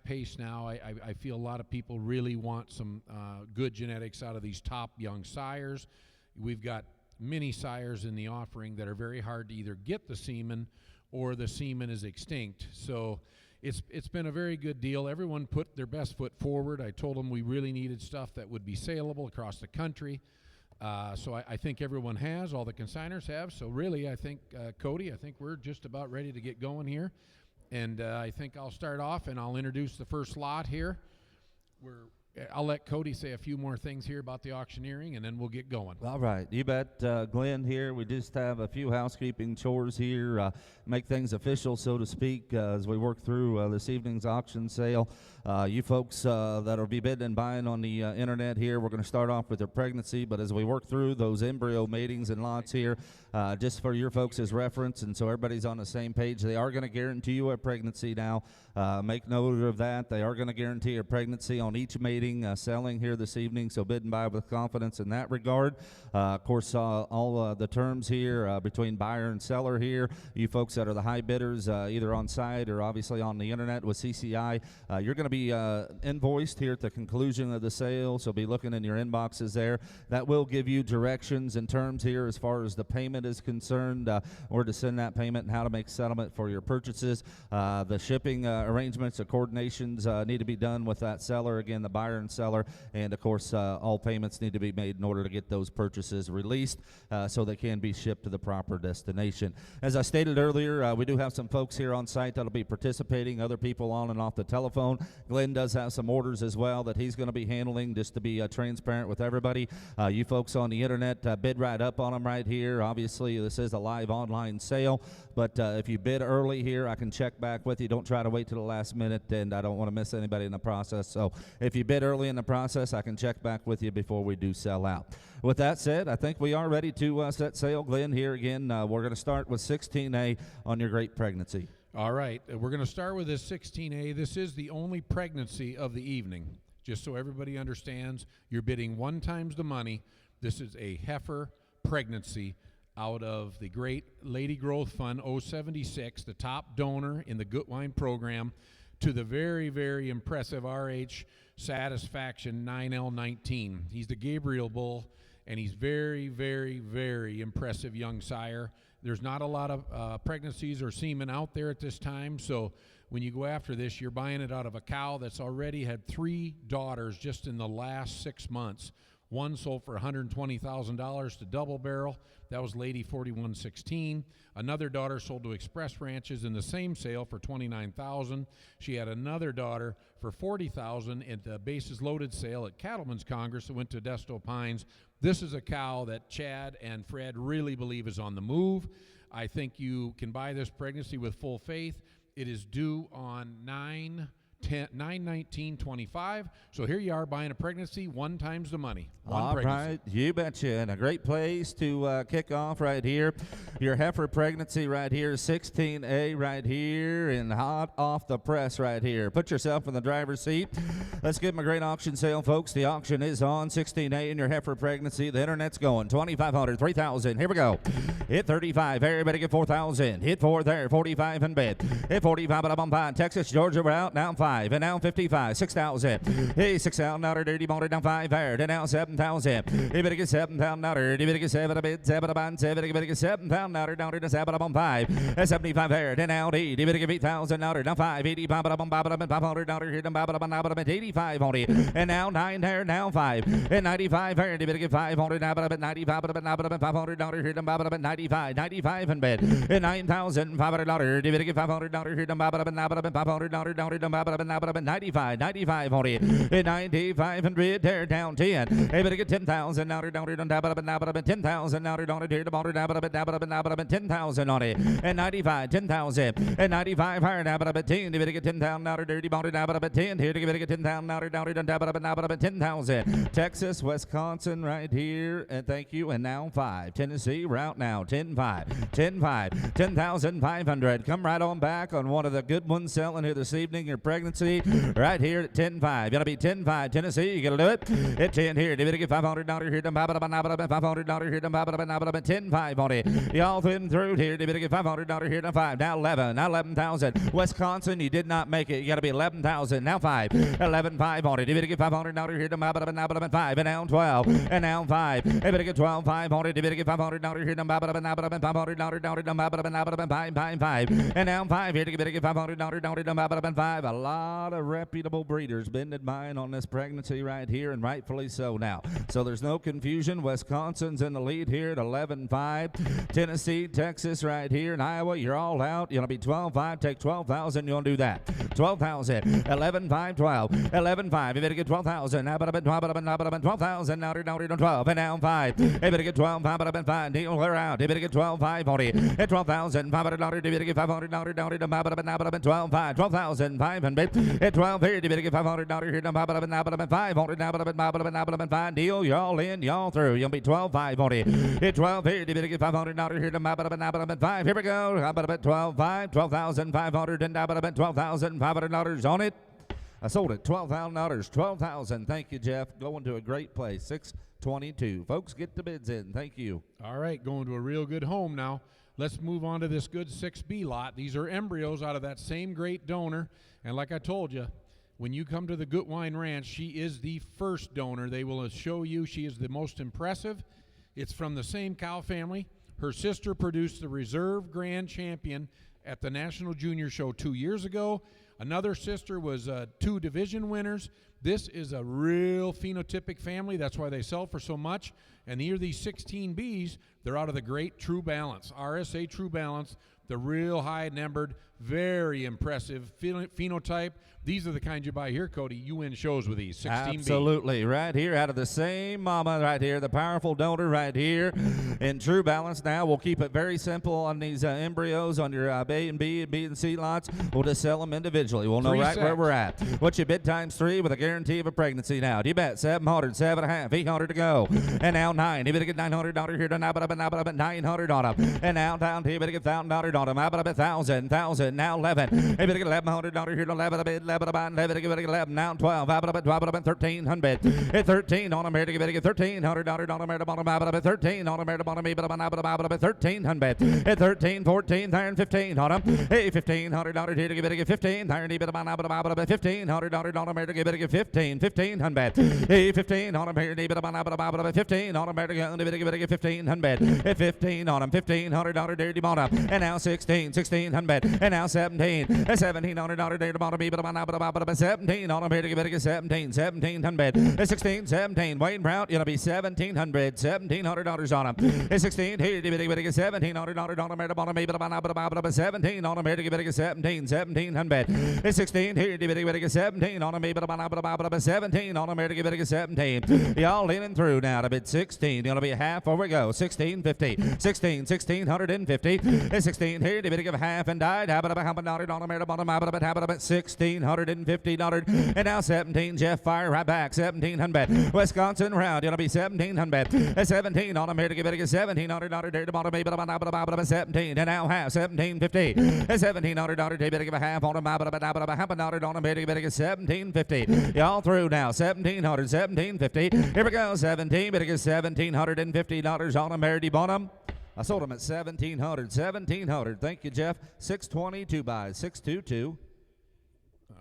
pace now. I feel a lot of people really want some good genetics out of these top young sires. We've got many sires in the offering that are very hard to either get the semen or the semen is extinct. So it's been a very good deal. Everyone put their best foot forward. I told them we really needed stuff that would be saleable across the country. So I think everyone has, all the consigners have. So really, I think, Cody, I think we're just about ready to get going here. And I think I'll start off and I'll introduce the first lot here. I'll let Cody say a few more things here about the auctioneering, and then we'll get going. All right. You bet, Glenn, here. We just have a few housekeeping chores here, make things official, so to speak, as we work through this evening's auction sale. You folks that will be bidding and buying on the internet here, we're going to start off with their pregnancy, but as we work through those embryo matings and lots here, just for your folks' reference, and so everybody's on the same page, they are going to guarantee you a pregnancy now. Make note of that. They are going to guarantee a pregnancy on each mating selling here this evening, so bid and buy with confidence in that regard. Of course, all the terms here between buyer and seller here, you folks that are the high bidders, either on site or obviously on the internet with CCI, you're going to be invoiced here at the conclusion of the sale, so be looking in your inboxes there. That will give you directions and terms here as far as the payment is concerned, or to send that payment and how to make settlement for your purchases. The shipping arrangements, the coordinations need to be done with that seller, again, the buyer and seller, and of course all payments need to be made in order to get those purchases released so they can be shipped to the proper destination. As I stated earlier, we do have some folks here on site that'll be participating, other people on and off the telephone. Glenn does have some orders as well that he's going to be handling, just to be transparent with everybody. You folks on the internet, bid right up on them right here. Obviously this is a live online sale, but if you bid early here, I can check back with you. Don't try to wait till the last minute, and I don't want to miss anybody in the process. So if you bid early in the process, I can check back with you before we do sell out. With that said, I think we are ready to set sail. Glenn, here again, we're going to start with 16A on your great pregnancy. All right, we're going to start with this 16A. This is the only pregnancy of the evening. Just so everybody understands, you're bidding 1 times the money. This is a heifer pregnancy out of the Great Lady Growth Fund 076, the top donor in the Gutwein program, to the very, very impressive RH Satisfaction 9L19. He's the Gabriel Bull, and he's very, very, very impressive young sire. There's not a lot of pregnancies or semen out there at this time, so when you go after this, you're buying it out of a cow that's already had 3 daughters just in the last 6 months. One sold for $120,000 to Double Barrel. That was Lady 4116. Another daughter sold to Express Ranches in the same sale for $29,000. She had another daughter for $40,000 at the Bases Loaded sale at Cattlemen's Congress that went to Desto Pines. This is a cow that Chad and Fred really believe is on the move. I think you can buy this pregnancy with full faith. It is due on 9/19/25. So here you are buying a pregnancy 1 times the money. All right, you betcha. And a great place to kick off right here. Your heifer pregnancy right here, 16A right here, and hot off the press right here. Put yourself in the driver's seat. Let's give them a great auction sale, folks. The auction is on 16A in your heifer pregnancy. The internet's going 2,500, 3,000. Here we go. Hit 35. Everybody get 4,000. Hit 4 there. 45 in bed. Hit 45. But I'm on Texas, Georgia. We're out now. 5 and now 55. 6,000. Hey, 6,000 now. Dirty motor down 5 there. And now 7,000. You better get 7 pound now. You better get 7 a bit. 7 a bond. 7. You better get 7 pound now. Down to 7 up on 5. 75 there. And now 8. You better get 8,000 now. Now 5. 80 pop up on 500 now. Here to bob up on 85 on it. And now 9 there. Now 5. And 95 there. You better get 500 now. But 95 up now. But 500 now. Here to bob up at 95. 95 in bed. And 9,500 now. You better get 500 now. Here to bob up now. But 500 now. Down to bob up now. But 95. 95 on it. And 9500 there. Down 10. You better get 10,000 now. Down to bob up now. But 10,000 now. Down to here to bob up now. But 10,000 on it. And 95. 10,000. And 95 higher now. But 10. You better get 10,000 now. Dirty bound now. But 10. Here to better get 10,000 now. Down to bob up now. But 10,000. Texas, Wisconsin right here. And thank you. And now 5. Tennessee, we're out now. 10,5. 10,5. 10,500. Come right on back on one of the good ones selling here this evening. Your pregnancy Tennessee right here at 10-5. Gonna be 10-5. Tennessee, you gonna do it? At 10 here. Did it get $500 here? $500 here. $10-5 on it. Y'all through here. Did it get $500 here? 5. Now 11. Now 11,000. Wisconsin, you did not make it. You gotta be 11,000. Now 5. 11-5 on it. Did it get $500 here? 5. And now 12. And now 5. Did it get 12-5 on it? Did it get $500 here? $500 5. And now 5 here. Did it get $500 5. A lot of reputable breeders bended mine on this pregnancy right here, and rightfully so now. So there's no confusion. Wisconsin's in the lead here at 11-5. Tennessee, Texas right here, and Iowa, you're all out. You're going to be 12-5. Take 12,000. You're going to do that. 12,000. 11-5, 12. 11-5. You better get 12,000. Now, 12,000. Now, 12. And now 5. You better get 12,5. 5. Deal, we're out. You better get 12,5 on it. At 12,000. $500. You better get $500 down to 12,500. 12,500. At 12 here. You better get $500 here. 500. 5. Deal, y'all in, y'all through. You'll be 12,5 on it. At 12 here. You better get $500 here. 5. Here we go. 12,500. 12,500 and $12,500 on it. I sold it. $12,000. 12,000. Thank you, Jeff. Going to a great place. 622. Folks, get the bids in. Thank you. All right, going to a real good home now. Let's move on to this good 6B lot. These are embryos out of that same great donor. And like I told you, when you come to the Gutwein Ranch, she is the first donor. They will show you she is the most impressive. It's from the same cow family. Her sister produced the Reserve Grand Champion at the National Junior Show 2 years ago. Another sister was 2 division winners. This is a real phenotypic family. That's why they sell for so much. And here are these 16Bs. They're out of the great True Balance, RSA True Balance, the real high-numbered, very impressive phenotype. These are the kinds you buy here, Cody. You win shows with these, 16B. Absolutely. Right here, out of the same mama right here, the powerful donor right here in True Balance. Now, we'll keep it very simple on these embryos on your A and B and C lots. We'll just sell them individually. We'll know right where we're at. What's your bid times 3 with a guarantee of a pregnancy now? You bet. 700, 7.5, 800 to go. And now 9. You better get $900 here to 900 on them. And now down here, you better get $1,000 on them. 1,000. Now 11. You better get $1,100 here to 11. Now 12. 1,300. At 13 on them here to get $1,300 on them. 13 on them here to 1,300. At 13, 14, 15 on them. Hey, $1,500 here to get $15. $1,500 on them here to get $1,500. Hey, 15 on them here to get $15 on them here to get $1,500. At 15 on them, $1,500 there to bottom. And now 16, 1,600. And now 17, $1,700 there to bottom. 17 on them here to get $1,700. 16, 17. Wayne Brown, it'll be $1,700. $1,700 on them. 16 here to get $1,700 on them here to bottom. 17 on them here to get $1,700. 16 here to get $17 on them. 17 on them here to get $17. Y'all leaning through now to bid 16. It'll be a half. Over we go. 1650. 1,650. 16 here to give half and died. How about $100 on them here to bottom? How about $1,650? And now 17. Jeff Fire right back. 1,700. Wisconsin round. It'll be 1,700. 17 on them here to give $1,700 there to bottom. 17. And now half. 1,750. $1,700 to give a half on them. $100 on them here to give $1,750. Y'all through now. 1,700. 1,750. Here we go. 17. Better get $1,750 on them here to bottom. I sold them at 1,700. 1,700. Thank you, Jeff. 622 buys. 622.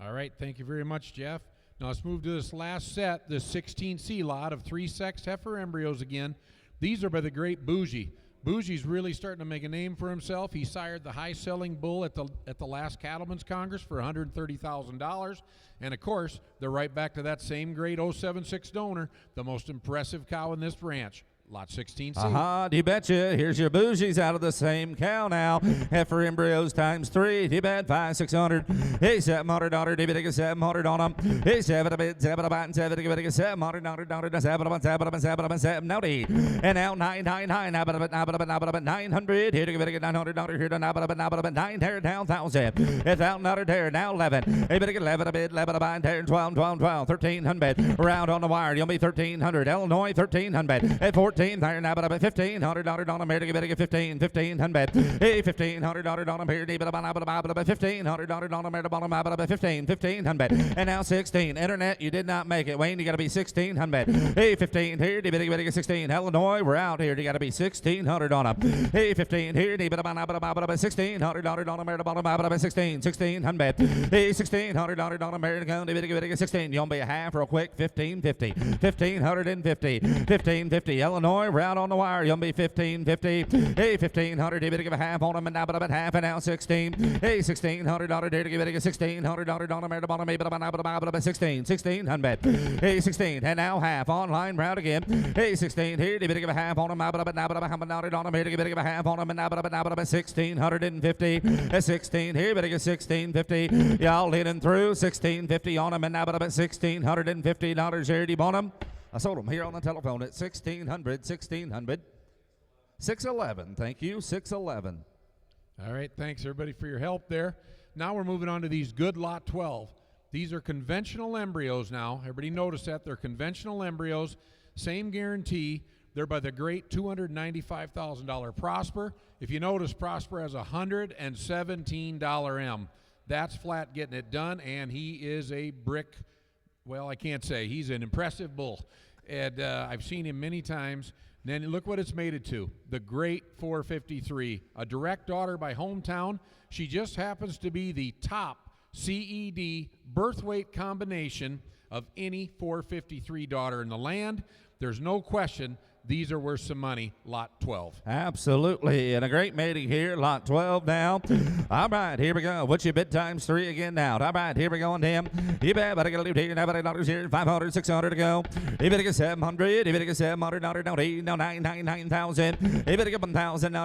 All right. Thank you very much, Jeff. Now let's move to this last set, this 16C lot of 3 sex heifer embryos again. These are by the great Bougie. Bougie's really starting to make a name for himself. He sired the high-selling bull at the last Cattlemen's Congress for $130,000. And, of course, they're right back to that same great 076 donor, the most impressive cow in this ranch. Lot 16C. You betcha. Here's your bougies out of the same cow now. Heifer embryos times 3. You bet. 5, 600. Hey, $700. You bet. 700 on them. Hey, 7 a bit. 7 a bit. 7 to get $700. 7 now 8. And now 999. 900. Here to get $900 here to 9 here now 1,000. $1,000 there now 11. You better get 11 a bit. 11 a bit. 12. 1,300. Round on the wire. You'll be 1,300. Illinois 1,300. At 14. 15 there now, but $1,500 on a mare to get 1500. Hey, $1,500 on a mare to get $1,500 on a mare to bottom about 1500. And now 16. Internet, you did not make it. Wayne, you got to be 1600. Hey, 15 here, to get 16. Illinois, we're out here. You got to be 1600 on a. Hey, 15 here, to get $1,600 on a mare to bottom about 1600. Hey, $1,600 on a mare to go to get 16. You want to be a half real quick? 1550. 1550. 1550. Illinois, we're out on the wire. You'll be 1550. Hey, 1500. You better give a half on them and now about half and now 16. Hey, $1,600 there to give it a $1,600 on a mare to bottom about 1600. Hey, 16 and now half online round again. Hey, 16 here. You better give a half on them now about on a mare to give a half on them and now about 1650. 16 here. Better get 1650. Y'all leading through 1650 on them and now about $1,650 here. Do you want them? I sold them here on the telephone at 1600. 611. Thank you. 611. All right, thanks everybody for your help there. Now we're moving on to these good lot 12. These are conventional embryos now. Everybody notice that they're conventional embryos. Same guarantee. They're by the great $295,000 Prosper. If you notice, Prosper has a $117 M. That's flat getting it done, and he is a brick. Well, I can't say. He's an impressive bull, and I've seen him many times. And then look what it's made it to, the great 453, a direct daughter by Hometown. She just happens to be the top CED birth weight combination of any 453 daughter in the land. There's no question these are worth some money, lot 12. Absolutely, and a great mating here, lot 12 now. All right, here we go. What's your bid times 3 again now? All right, here we go on them. You bet, but I got to leave here, now $8 here, 500, 600 to go. You better get 700, you better get 700, now 9,000. You better get 1,000, now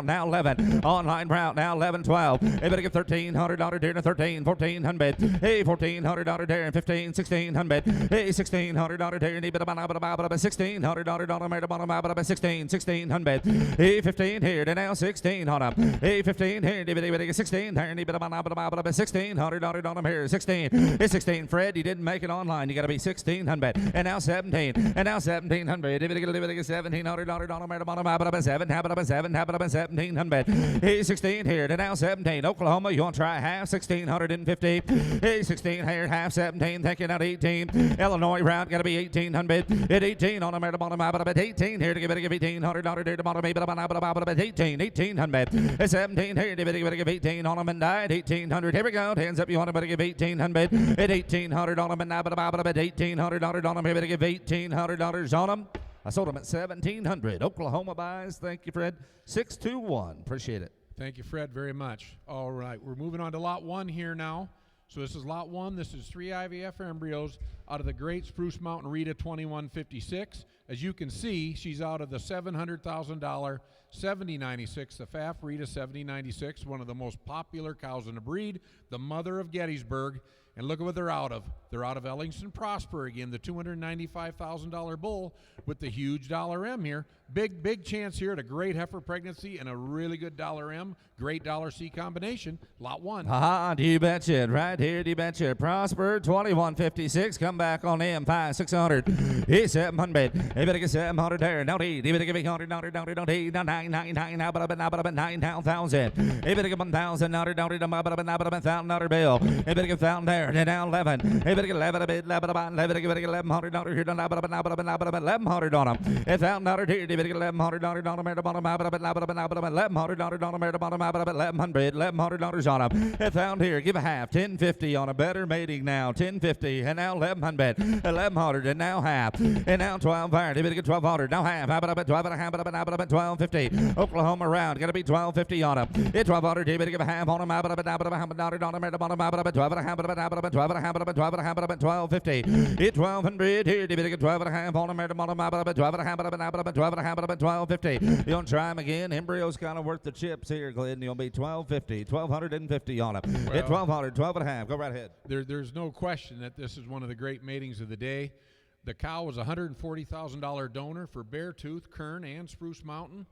now 11. Online route, now 11, 12. You better get $1,300 there to 13, 1,400. Hey, $1,400 there, 15, 1,600. Hey, $1,600 there. $1,600 Hey, 15 here to now 16 on them. Hey, 15 here to 16 here. $1,600 on them here. 16. Hey, 16. Fred, you didn't make it online. You got to be 1,600. And now 17. And now 1,700. $1,700 on them here. 1,700. Hey, 16 here to now 17. Oklahoma, you want to try half? 1,650. Hey, 16 here, half 17. Thank you. Now 18. Illinois route got to be 18. At 18 on a mare to bottom about 18 here to give $1,800 there to bottom about 1800. 17 here to give 18 on them and died 1800. Here we go. Hands up, you want to give 1800 at 1800 on them and now about $1,800 on them. Here to give $1,800 on them. I sold them at 1,700. Oklahoma buys. Thank you, Fred. 621. Appreciate it. Thank you, Fred, very much. All right, we're moving on to lot 1 here now. So this is lot 1. This is 3 IVF embryos out of the great Spruce Mountain Rita 2156. As you can see, she's out of the $700,000 7096, the FAF Rita 7096, one of the most popular cows in the breed, the mother of Gettysburg. And look at what they're out of. They're out of Ellingson Prosper again, the $295,000 bull with the huge $M here. Big chance here at a great heifer pregnancy and a really good $M, great $C combination. Lot 1. Do you betcha? Right here, do you betcha? Prosper 2156. Come back on him. 600. He's 700. He better get 700 there. Don't he? He better get 800. Don't he? Now 999. Now but 9,000. He better get 1,000. Now $1,000 bill. He better get 1,000 there. And now 11. He better get 11 a bit. 11 here. Now but 1,100 on him. $1,000 here. He better get $1,100 on him. $1,100 on him. $1,100 on him. $1,000 here. Give a half. 1050 on a better mating now. 1050 and now 1,100. 1,100 and now half. And now 1,200. He better get 1,200. Now half. 1,250. Oklahoma round. Got to be 1,250 on him. It's 1,200. He better give a half on him. 1,250. It's 1,200 here. He better get 12.5 on him. 1,250. You gonna try him again? Embryo's kind of worth the chips here, Glenn. You'll be 1,250. 1,250 on him. Well, It's 1,200. 12.5. Go right ahead. There's no question that this is one of the great matings of the day. The cow was a $140,000 donor for Beartooth, Kern, and Spruce Mountain.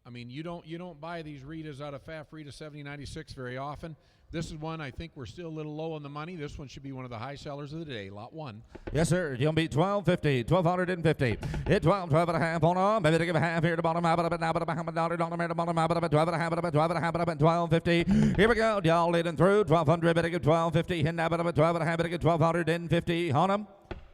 I mean, you don't buy these Ritas out of FAF Rita 7096 very often. This is one I think we're still a little low on the money. This one should be one of the high sellers of the day. Lot 1. Yes, sir. You'll be 1250, 1250. Hit 12 and a half on them. Maybe to give a half here to bottom. Now, but $12 and a bottom. 12 and a half, 12 and a half, 1250. Here we go. Y'all leading through 1200. Better give 1250. Hit now, but 12 and a half. Better give 1250 on them.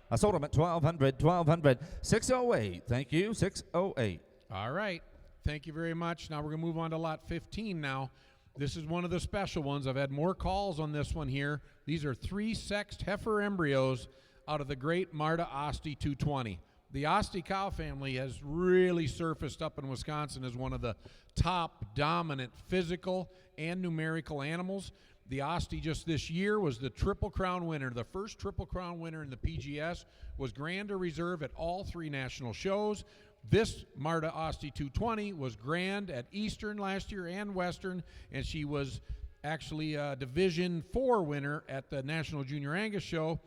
I sold them at 1200. 608. Thank you. 608. All right. Thank you very much. Now we're going to move on to lot 15 now. This is one of the special ones. I've had more calls on this one here. These are 3 sexed heifer embryos out of the great Marta Asti 220. The Asti cow family has really surfaced up in Wisconsin as one of the top dominant physical and numerical animals. The Asti just this year was the Triple Crown winner. The first Triple Crown winner in the PGS, was Grand or Reserve at all 3 national shows. This Marta Asti 220 was Grand at Eastern last year and Western, and she was actually a Division 4 winner at the National Junior Angus Show.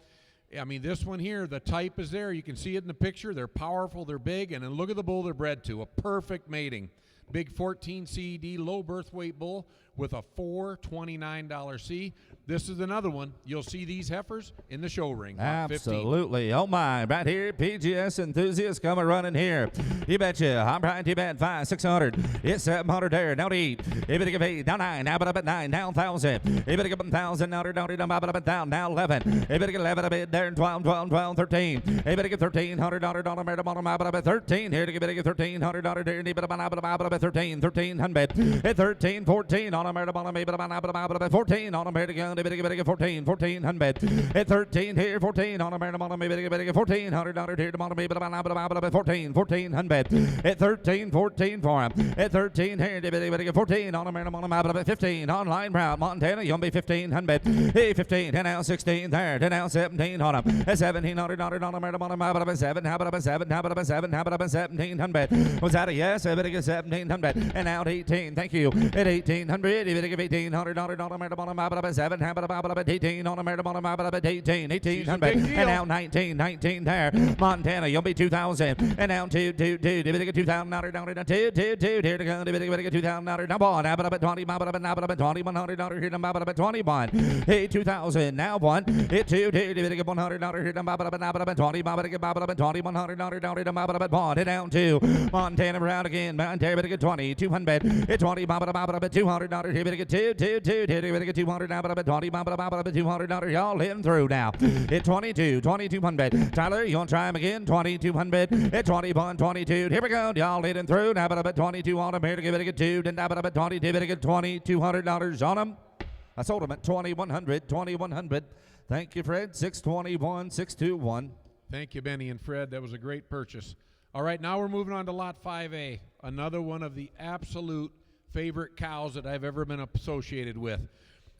I mean, this one here, the type is there. You can see it in the picture. They're powerful, they're big, and then look at the bull they're bred to. A perfect mating. Big 14 CED, low birth weight bull with a $429 C. This is another one. You'll see these heifers in the show ring. Absolutely. Oh, my. Right here, PGS enthusiasts come running here. You betcha. I'm right. You bet. 5, 600. It's 700 there. Now 8. You better give 8. Now 9. Now up at 9. Now 1,000. You better give 1,000. Now down. Now 11. You better get 11 a bit there. 12, 13. You better get $1,300. 13. Here to get $1,300. Here to get 1,300. At 13, 14 on a 14 on America. 1,400. At 13 here, 14 on America. $1,400 here to $1,400. at 13, 14 for him. At 13 here, 14 on America. 15 online route, Montana. You'll be 1,500. Hey, 15. And now 16 there. And now 17 on him. At 1,700 on America. 1,700. Was that a yes? I better get 1,700. And out 18. Thank you. At 1,800. You better give 1,800 on America. 18 on America. 1,800. And now 19 there. Montana, you'll be 2,000. And now 2. You better get 2,000 out of 2. Here to go. You better get 2,000 out of now on. Now up at 20. Now up at $2,100 here. Now up at 21. Hey, 2,000. Now 1. Hit 2. You better get $100 here. Now up at 20. Now get $2,100 now up 1. Hit down 2. Montana round again. Montana better get 20. 200. Hit 20. Now up at $200 here. Better get 2. You better get 200 now up at 20. Now up at $200. Y'all in through now. Hit 22. 2,200. Tyler, you want to try him again? 2,200. Hit 21. 22. Here we go. Y'all leading through. Now up at 22 on him. Here to give it a 2. Then up at 20. Better get $2,200 on him. I sold him at 2,100. 2,100. Thank you, Fred. 621. 621. Thank you, Benny and Fred. That was a great purchase. All right, now we're moving on to Lot 5A, another one of the absolute favorite cows that I've ever been associated with.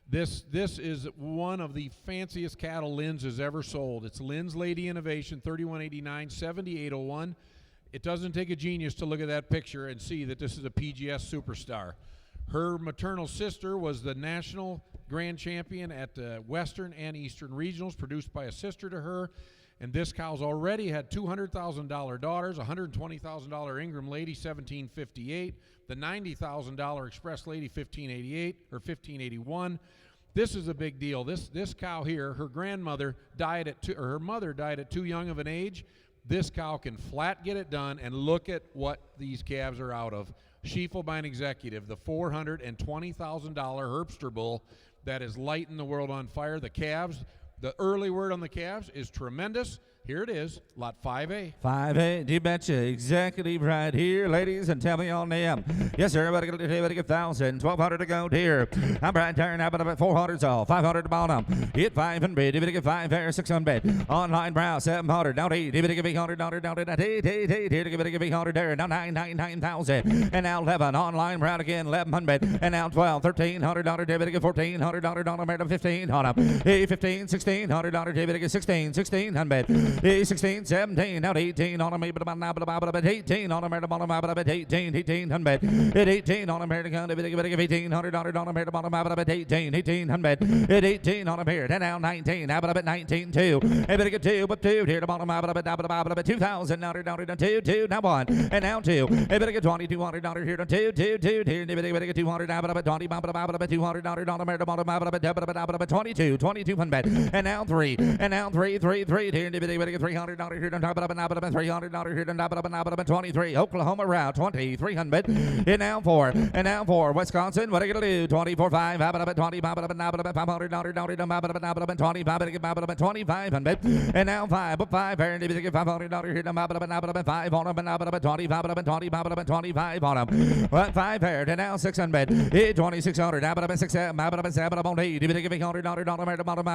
This is one of the fanciest cattle Lynn's has ever sold. It's Lynn's Lady Innovation, 3189, 7801. It doesn't take a genius to look at that picture and see that this is a PGS superstar. Her maternal sister was the national grand champion at the Western and Eastern Regionals, produced by a sister to her. And this cow's already had $200,000 daughters, $120,000 Ingram Lady, 1758, the $90,000 Express Lady, 1588 or 1581. This is a big deal. This cow here, her grandmother died at her mother died at too young of an age. This cow can flat get it done, and look at what these calves are out of. Schiefelbein Executive, the $420,000 Herbster bull that is lighting the world on fire. The calves. The early word on the calves is tremendous. Here it is, Lot 5A. 5A, you betcha. Executive right here, ladies, and tell me on them. Yes, sir. Everybody get 1,000. 1,200 to go here. I'm right there now, but about 400's all. 500 to bottom. Hit 500. You better get 5 there. 600. Online browse 700. Now 8. You better get 800. Now 8. Here to get 800 there. Now 9,000. And now 11. Online round again. 1,100. And now 12. $1,300. You better get $1,400 on them. 15 on them. Hey, 15. $1,600. You better get 16. 1,600. 16, 17, out 18 on him, 18 on him, 18, 1800. At 18 on him here to come, 1800 on him here to bottom, 18, 1800. At 18 on him here, and now 19, 19, 2. Everybody get 2, but 2 here to bottom, 2000, now 2, 2, now 1, and now 2. Everybody get 2200 here to 2, 2, 2, here, everybody get 200, 20, 200 on him here to bottom, 22, 2200, and now 3, and now 3, 3, 3, here, everybody get 300 here to top of 300 here to top of 23. Oklahoma route 2300, and now 4, and now 4. Wisconsin, what are you gonna do? 24, 5, 20, 500, 2500, and now 5, but 5 here, and everybody get 500 here to 5 on them, 25 on them. What 5 here, and now 600, 2600, 6, 7 on 8, everybody get 800 on them, 8 on them,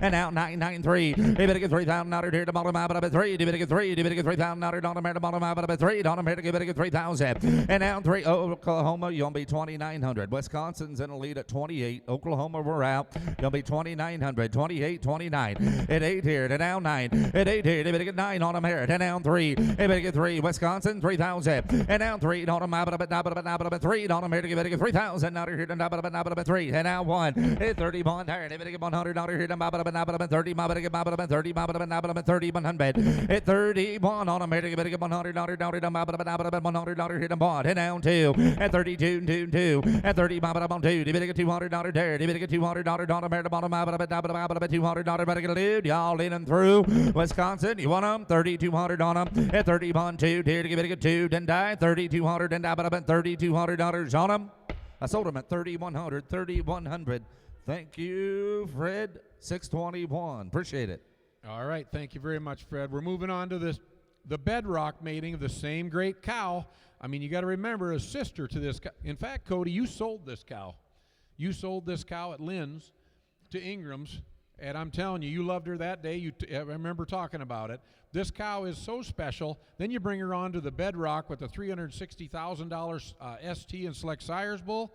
and now 993, everybody get 3,000 here to bottom, 3, everybody get 3, everybody get 3,000 on them, here to bottom, 3 on them, here to get 3,000, and now 3. Oklahoma, you'll be 2,900. Wisconsin's in the lead at 28. Oklahoma, we're out. You'll be 2,900, 28, 29. At 8 here, to now 9. At 8 here, everybody get 9 on them here, to now 3. Everybody get 3. Wisconsin, 3,000, and now 3 on them, 3 on them here to get 3,000 out here to 3, and now 1. At 31 here, everybody get 100 out here to 30, 30, 100. At 31 on them here to get 100 out here to 100 here to 1, and now 2. At 32, 2, 2. At 30, 2. You better get 200 there. You better get 200 on them here to bottom, 200 better get a lead. Y'all leaning through. Wisconsin, you want them? 3,200 on them. At 31, 2. Here to get 2. Then die. 3,200 and $3,200 on them. I sold them at 3,100. 3,100. Thank you, Fred. 621. Appreciate it. All right, thank you very much, Fred. We're moving on to the bedrock mating of the same great cow. I mean, you got to remember, a sister to this cow. In fact, Cody, you sold this cow. You sold this cow at Lynn's to Ingram's, and I'm telling you, you loved her that day. I remember talking about it. This cow is so special. Then you bring her on to the bedrock with the $360,000 ST and Select Sires bull.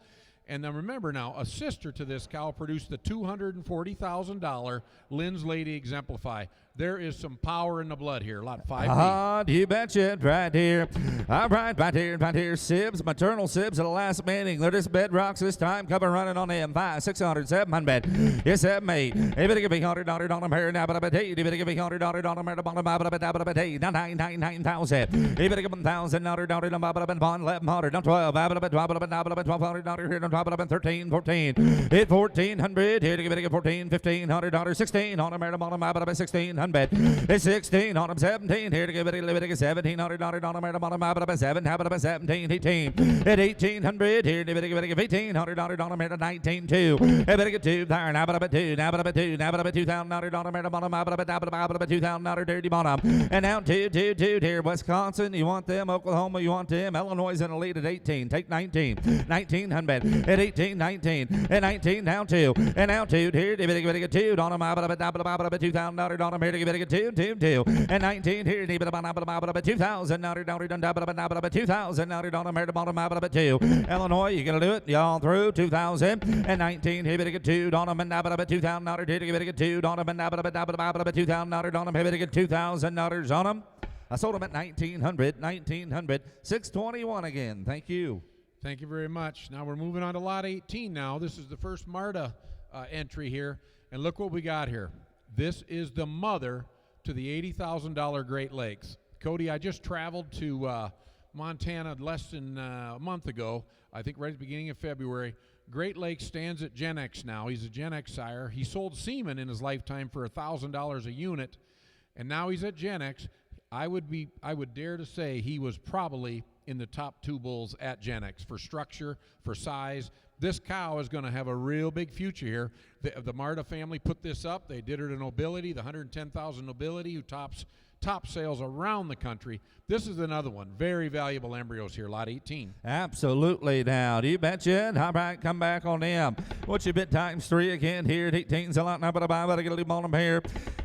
And then remember now, a sister to this cow produced the $240,000 Lynn's Lady Exemplify. There is some power in the blood here. A lot of 5 you betcha. Right here. All right, right here. Sibs, maternal sibs at the last meeting. They're just bedrocks this time. Coming running on them. 5, 600, 700. Yes, 7, 8. You better give me $100 on them here now, but I you better give me $100 on them here to bottom, now 9,000. You better give them $1,000 on them, 1,100, now 12, 1,200 here, 13, 14. Hit 1,400. Here to give it 14, $1,500, 16 on them here to bottom, 1,600. It's 16 on them, 17. Here to give it $1,700 on them here to bottom, 7, 17, 18. At 1,800. Here to give it $1,800 on them here to 19, 2. Better get 2 there, now but 2, now but 2, now but $2,000 on them here to bottom, $2,000 dirty bottom. And now 2, here, Wisconsin, you want them, Oklahoma, you want them, Illinois is in the lead at 18. Take 19, 1,900. At 18, 19, and 19, down 2, and now 2, here, you better get 2 on them, $2,000 on them here to get 2, 2, and 19, here, $2,000, $2,000 on them here to bottom, 2. Illinois, you gonna do it? Y'all through, 2,000, and 19, here, better get 2 on them, and $2,000, here, you better get 2 on them, and $2,000 on them, here, better get $2,000 on them. I sold them at 1,900, 621 again. Thank you. Thank you very much. Now we're moving on to lot 18 now. This is the first MARTA entry here. And look what we got here. This is the mother to the $80,000 Great Lakes. Cody, I just traveled to Montana less than a month ago, I think right at the beginning of February. Great Lakes stands at Gen X now. He's a Gen X sire. He sold semen in his lifetime for $1,000 a unit, and now he's at Gen X. I would dare to say he was probably in the top 2 bulls at Gen X for structure, for size. This cow is going to have a real big future here. The MARTA family put this up. They did her to Nobility, the 110,000 Nobility, who tops sales around the country. This is another one. Very valuable embryos here, lot 18. Absolutely now. You betcha. All right, come back on them. What's your bid times 3 again here at 18's a lot now, but I get a little on them here.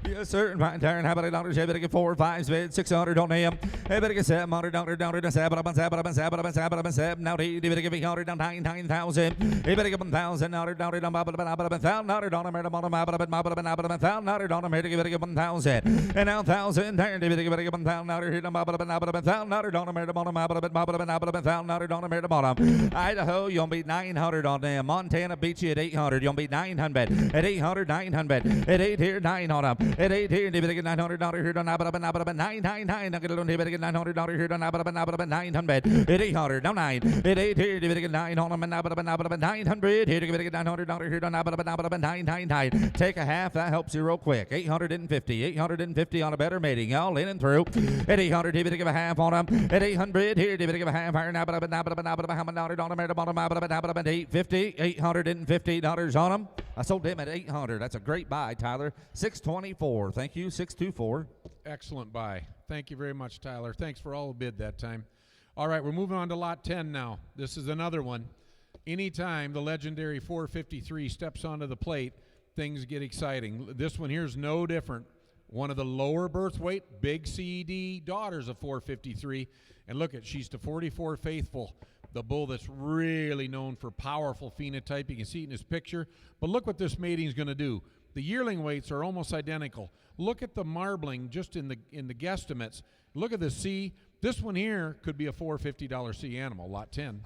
Yes, sir. Right there. And how about $1? Hey, better get 4 or 5 bids. 600 on him. Hey, better get $700. $7. Now, he better give $800 down 9,000. He better give $1,000. $1,000 on him. $1,000 on him. Here to give $1,000. And now 1,000. There. He better give $1,000. Idaho, you'll be 900 on them. Montana beats you at 800. You'll be 900. At 800, 900. At 8 here, 9 on them. At 8 here, they better get $900 here to 999. They better get $900 here to 900. At 800, now 9. At 8 here, they better get 9 on them and 900. Here, they better get $900 here to 999. Take a half, that helps you real quick. 850. 850 on a better mating. Y'all in and through. At 800, they better give a half on them. At 800, here, they better give a half higher. $850. $850 on them. I sold them at 800. That's a great buy, Tyler. 624. Thank you. 624. Excellent buy. Thank you very much, Tyler. Thanks for all the bid that time. All right, we're moving on to lot 10 now. This is another one. Anytime the legendary 453 steps onto the plate, things get exciting. This one here is no different. One of the lower birth weight, big CED daughters of 453. And look at, she's to 44 Faithful, the bull that's really known for powerful phenotype. You can see it in his picture. But look what this mating is going to do. The yearling weights are almost identical. Look at the marbling just in the guesstimates. Look at the C. This one here could be a $450 C animal, lot 10.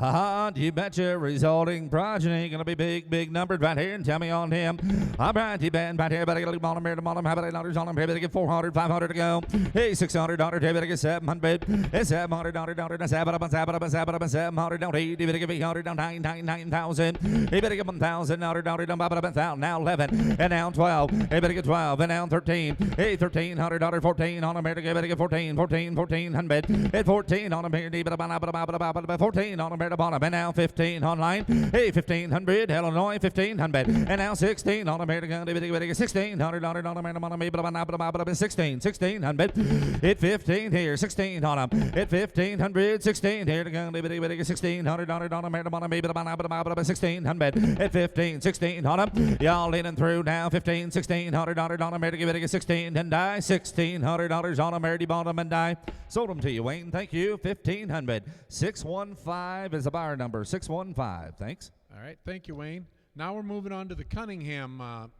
You betcha. Resulting progeny going to be big numbered right here. And tell me on him. All right, you bet right here. Better get a little on him. How about $8 on him? Better get 400, 500 to go. Hey, $600. Better get 700. Hey, $700. $700 down 8. Better get 800 down 9,000. He better get $1,000. Now 11. And now 12. He better get 12. And now 13. Hey, $1,300. 14 on him. Better get 1,400. At 14 on him here, 14 on him here to bottom, and now 15 online. Hey, 1,500, Illinois, 1,500, and now 16 on him here to go, $1,600 on him, 1,600. Hit 15 here, 16 on him. Hit 1,500, 16 here to go, $1,600 on him here to bottom, 1,600. Hit 15, 16 on him. Y'all in and through now, 15, $1,600 on him here to give it 16 and die, $1,600 on him here to bottom and die. Sold them to you, Wayne. Thank you. 1,500. 615 is the buyer number. 615. Thanks. All right. Thank you, Wayne. Now we're moving on to the Cunningham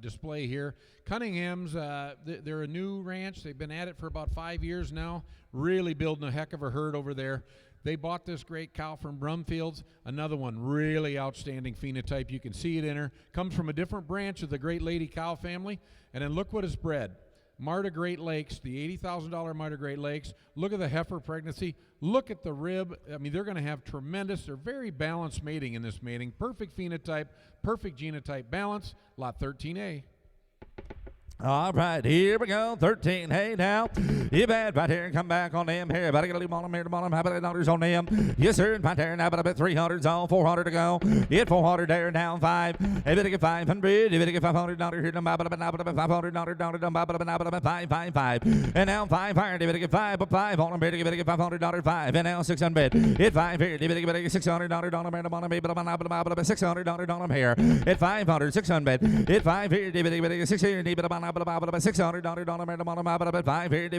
display here. Cunningham's, they're a new ranch. They've been at it for about 5 years now. Really building a heck of a herd over there. They bought this great cow from Brumfields. Another one, really outstanding phenotype. You can see it in her. Comes from a different branch of the Great Lady cow family. And then look what it's bred. Marta Great Lakes, the $80,000 Marta Great Lakes. Look at the heifer pregnancy. Look at the rib. I mean, they're going to have tremendous, they're very balanced mating in this mating. Perfect phenotype, perfect genotype balance. Lot 13A. All right, here we go. 13. Hey, now, you bet right here. Come back on them here. Better get a little on them here. How about $8 on them? Yes, sir. Right there. Now, about 300's all. 400 to go. Get 400 there. Down 5. Hey, better get 500. You better get $500 here. $500. 5. And now 500. You better get 5 on them. Better get $500. 5. And now 600. Hit 5 here. You better get $600 on them. $600 on them here. Hit 500. 600. Hit 5 here. You better get 600. $600 on them, 5 here,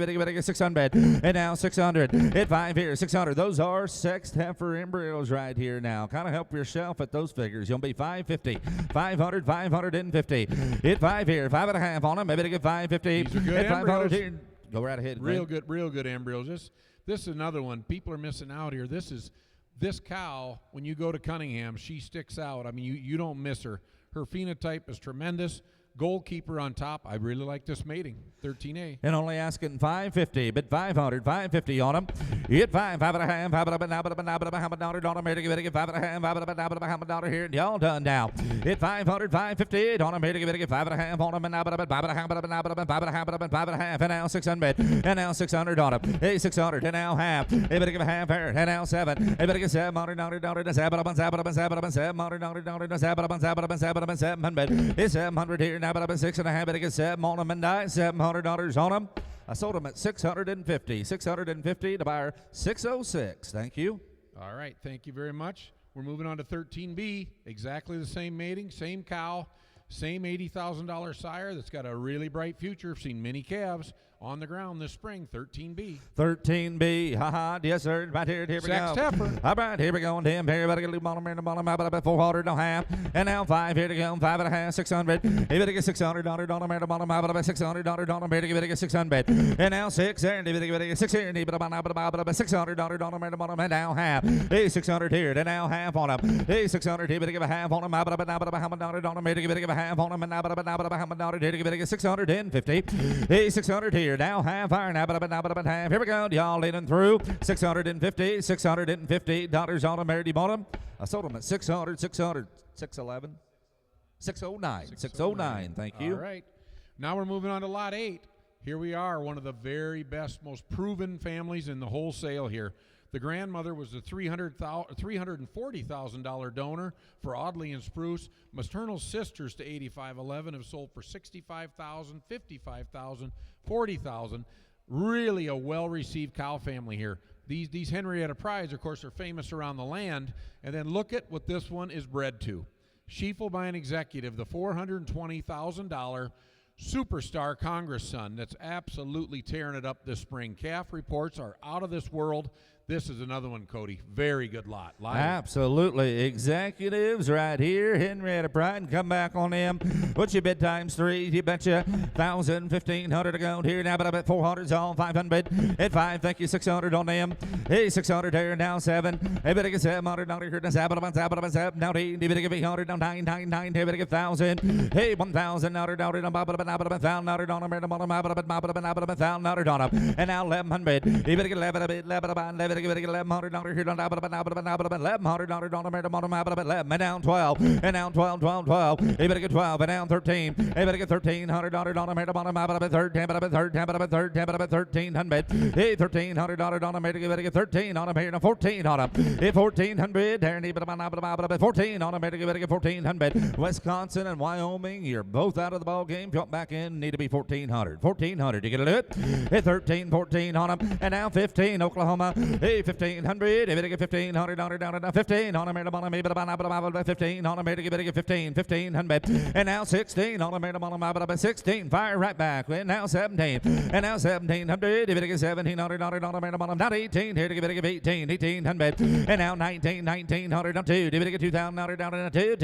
600, and now 600, hit 5 here, 600. Those are sexed heifer embryos right here now. Kind of help yourself at those figures. You'll be 550, 500, 550. Hit 5 here, 5.5 on them, maybe to get 550. These are good embryos. Here. Go right ahead. Real good embryos. This is another one. People are missing out here. This cow, when you go to Cunningham, she sticks out. I mean, you don't miss her. Her phenotype is tremendous. Goalkeeper on top. I really like this mating. 13A. And only asking 550, but 500, 550 on them. Hit 5, 5.5, $5 on them here to get 5.5, $5 here. Y'all done now. Hit 500, 550 on them here to get 5.5 on them and 5.5, and now 600, and now 600 on them. Hey, 600, and now half. They better give a half here, and now 7. They better get $700, $700. It's 700 here. Now, but 6.5, better get 7 on them and die. $700 on them. I sold them at 650. 650 to buyer 606. Thank you. All right, thank you very much. We're moving on to 13B. Exactly the same mating, same cow, Same $80,000 sire that's got a really bright future. I've seen many calves on the ground this spring. 13B. 13B, haha, yes sir, right here we Sexed go. heifer. All right, here we go, and damn, everybody get a little bottom, about 400 and a half, and now 5, here to go, 5 and a half, 600, here to get $600, about 600, here to get 600, and now 6, there, here to get 6 here, and about $600, and now half, hey, 600 here, and now half on him, hey, 600 here, to give a half on him, about $100, here to give a half on him, and about $100, here to get 650, hey, 600 here, now half iron, about half, here we go, y'all leaning through, $650 on him, Mary bottom. I sold them at 600, 611, 609, 609, thank you. All right. Now we're moving on to lot 8. Here we are, one of the very best, most proven families in the wholesale here. The grandmother was the $340,000 donor for Audley and Spruce. Maternal sisters to 8511 have sold for $65,000, $55,000, $40,000. Really a well-received cow family here. These Henrietta Prides, of course, are famous around the land. And then look at what this one is bred to. Sheafel by an executive, the $420,000 superstar Congress son that's absolutely tearing it up this spring. Calf reports are out of this world. This is another one, Cody. Very good lot. Live. Absolutely. Executives right here. Henrietta Pride, and come back on them. What's your bid times 3? You betcha. 1,000, 1,500 to go here. Now, but I bet 400's all 500. At 5, thank you. 600 on them. Hey, 600 here. Now 7. Hey, better get 700 down here. Now 7. Now 8. Better get 800. Now 9. Hey, better get 1,000. Hey, 1,000. Now 1,000 on them. And now 1,100. You better get 11. Get $1,100 here, $1,100 and down 12, and down 12. You better get 12, and down 13. You better get $1,300 on them, third, $1,300. Hey, $1,300 on them, you better get 13 on them here, 14 on them. Hey, 1,400, there, 14 on them, you better get 1,400. Wisconsin and Wyoming, you're both out of the ball game. Jump back in, need to be 1,400. 1,400, you get it? Hey, 13, 14 on them, and now 15, Oklahoma. Hey, 1,500. If you get 1,500 down, 15 on a made on maybe about 15 on a made to get 1,500. And now 16 on a made about 16. Fire right back. And now 17. And now 1,700. If you get 1,700 on a made about not 18. Here to get 18, 1,800. And now 1900 on 2. If you get 2,000 down in a 2.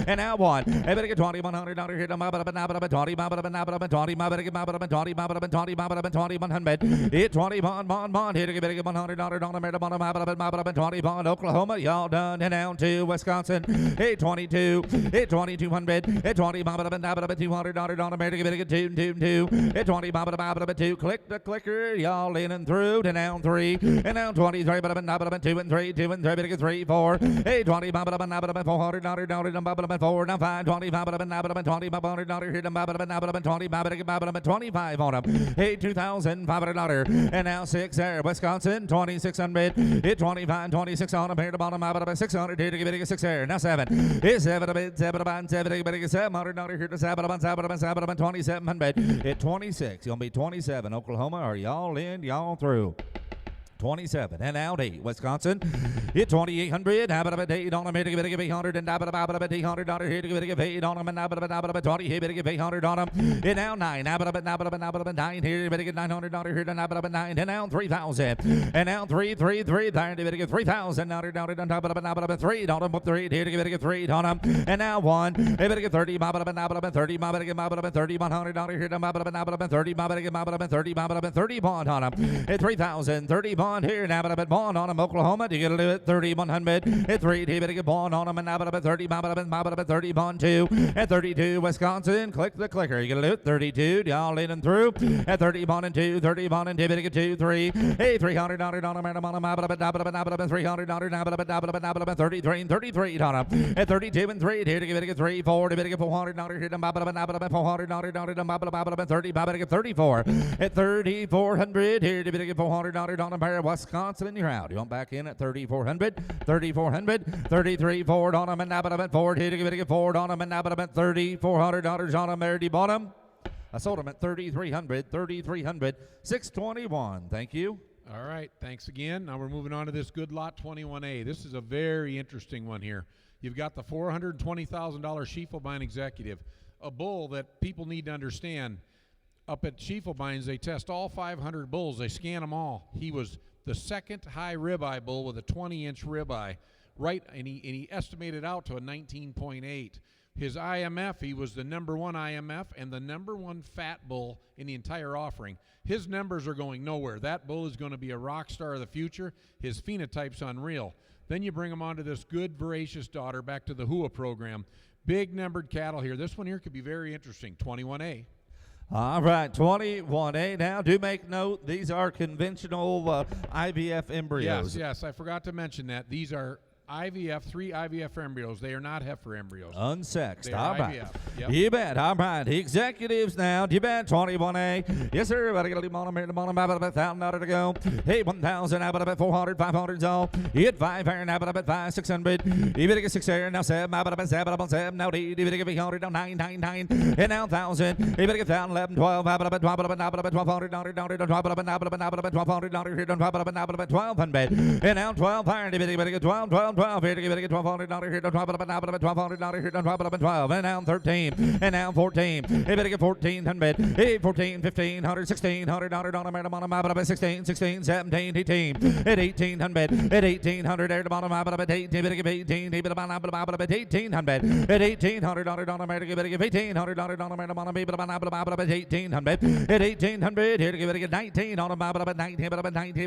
And now 1. If you get 2,100 here to about 20, 2,100. It's 21 here to get $100 on a 20 bond, Oklahoma, y'all done, and down to Wisconsin, 22, 2,200, 20 $200 on America, 2, 20 2, click the clicker, y'all leaning through, to down 3, and down 23, 2 and 3, 2 and 3, 4, 20 $400 4, now 5, 25 $500 here, 25 on them, 2,500, and now 6 there, Wisconsin, 2,600, 25, 26 on them here to bottom, 600 here to give it a 6 there, now 7, 7 about 700 here to 2,700, at 26, gonna be 27, Oklahoma, are y'all in, y'all through? 27 and out 8 Wisconsin. Hit 2,800. How about 8 on them? Here to give 800 and about $800 here to give 8 on them and about 20 here to give 800 on them. And now 9. Now about 9 here. You better get $900 here to about 9 and now 3,000. And now 3 there to get 3,000. Now down on top of about 3 on them. 3 here to get 3 on them. And now 1. You better get 30. About 30. About $3,100 here to about 30. About 30 bond on them. At 3,000. 30 bond here, now but bond on them, Oklahoma. You get a little 3,100. At 3, you better get bond on them, and now but 30, about 30 bond 2. At 32, Wisconsin, click the clicker. You get a little 32, y'all leaning through. At 30 bond and 2, 30 bond and 2, better get 2, 3. Hey, $300 on them, about $300 now, about 33 and 33 on them. At 32 and 3, here to get 3, 4, you better get $400 here, about $400 about 30, better get 34. At 3,400, here to get $400 on them. Wisconsin, and you're out. You want back in at 3,400, 33 forward on them, and now about forward here to get forward on them, and now about $3,400 on them. There, bottom. I sold them at 3,300, 621. Thank you. All right, thanks again. Now we're moving on to this good lot 21A. This is a very interesting one here. You've got the $420,000 Schiefelbein Executive, a bull that people need to understand. Up at Schiefelbein's, they test all 500 bulls. They scan them all. He was the second high ribeye bull with a 20-inch ribeye, right? And he estimated out to a 19.8. His IMF, he was the number 1 IMF and the number 1 fat bull in the entire offering. His numbers are going nowhere. That bull is going to be a rock star of the future. His phenotype's unreal. Then you bring him onto this good, voracious daughter, back to the HUA program. Big numbered cattle here. This one here could be very interesting, 21A. All right, 21A now. Do make note, these are conventional IVF embryos. Yes, I forgot to mention that. These are IVF, 3 IVF embryos. They are not heifer embryos. Unsexed. All right. IVF. Yep. You bet. All right. Executives now. You bet. 21A. Yes, sir. About to get a little on here. About $1,000 to go. Hey, 1,000. About 400. 500's all. You get 5 here. Now about 5, 600. You better get 6 here. Now 7. About 7. Now 8. You better get 800. Now 9. And now 1,000. You better get 1,000, 11, 12. About 12. About $1,200. $1,200. $1,200. And now 12 higher. You better get 12. Here to get $1,200 here. Don't drop it up $1,200 here. Don't drop it up 12. And now 13. And now 14. You better get 1,400. Hey, 14, 1,500, $1,600 on a 16, 17, 18. At 1,800. At 1,800 there to bottom about 18. You better give 18. You better buy about 1,800. At 1,800 on a you better give 1,800 on a 1,800. At 1,800 here to get 19 on a 19. About 19.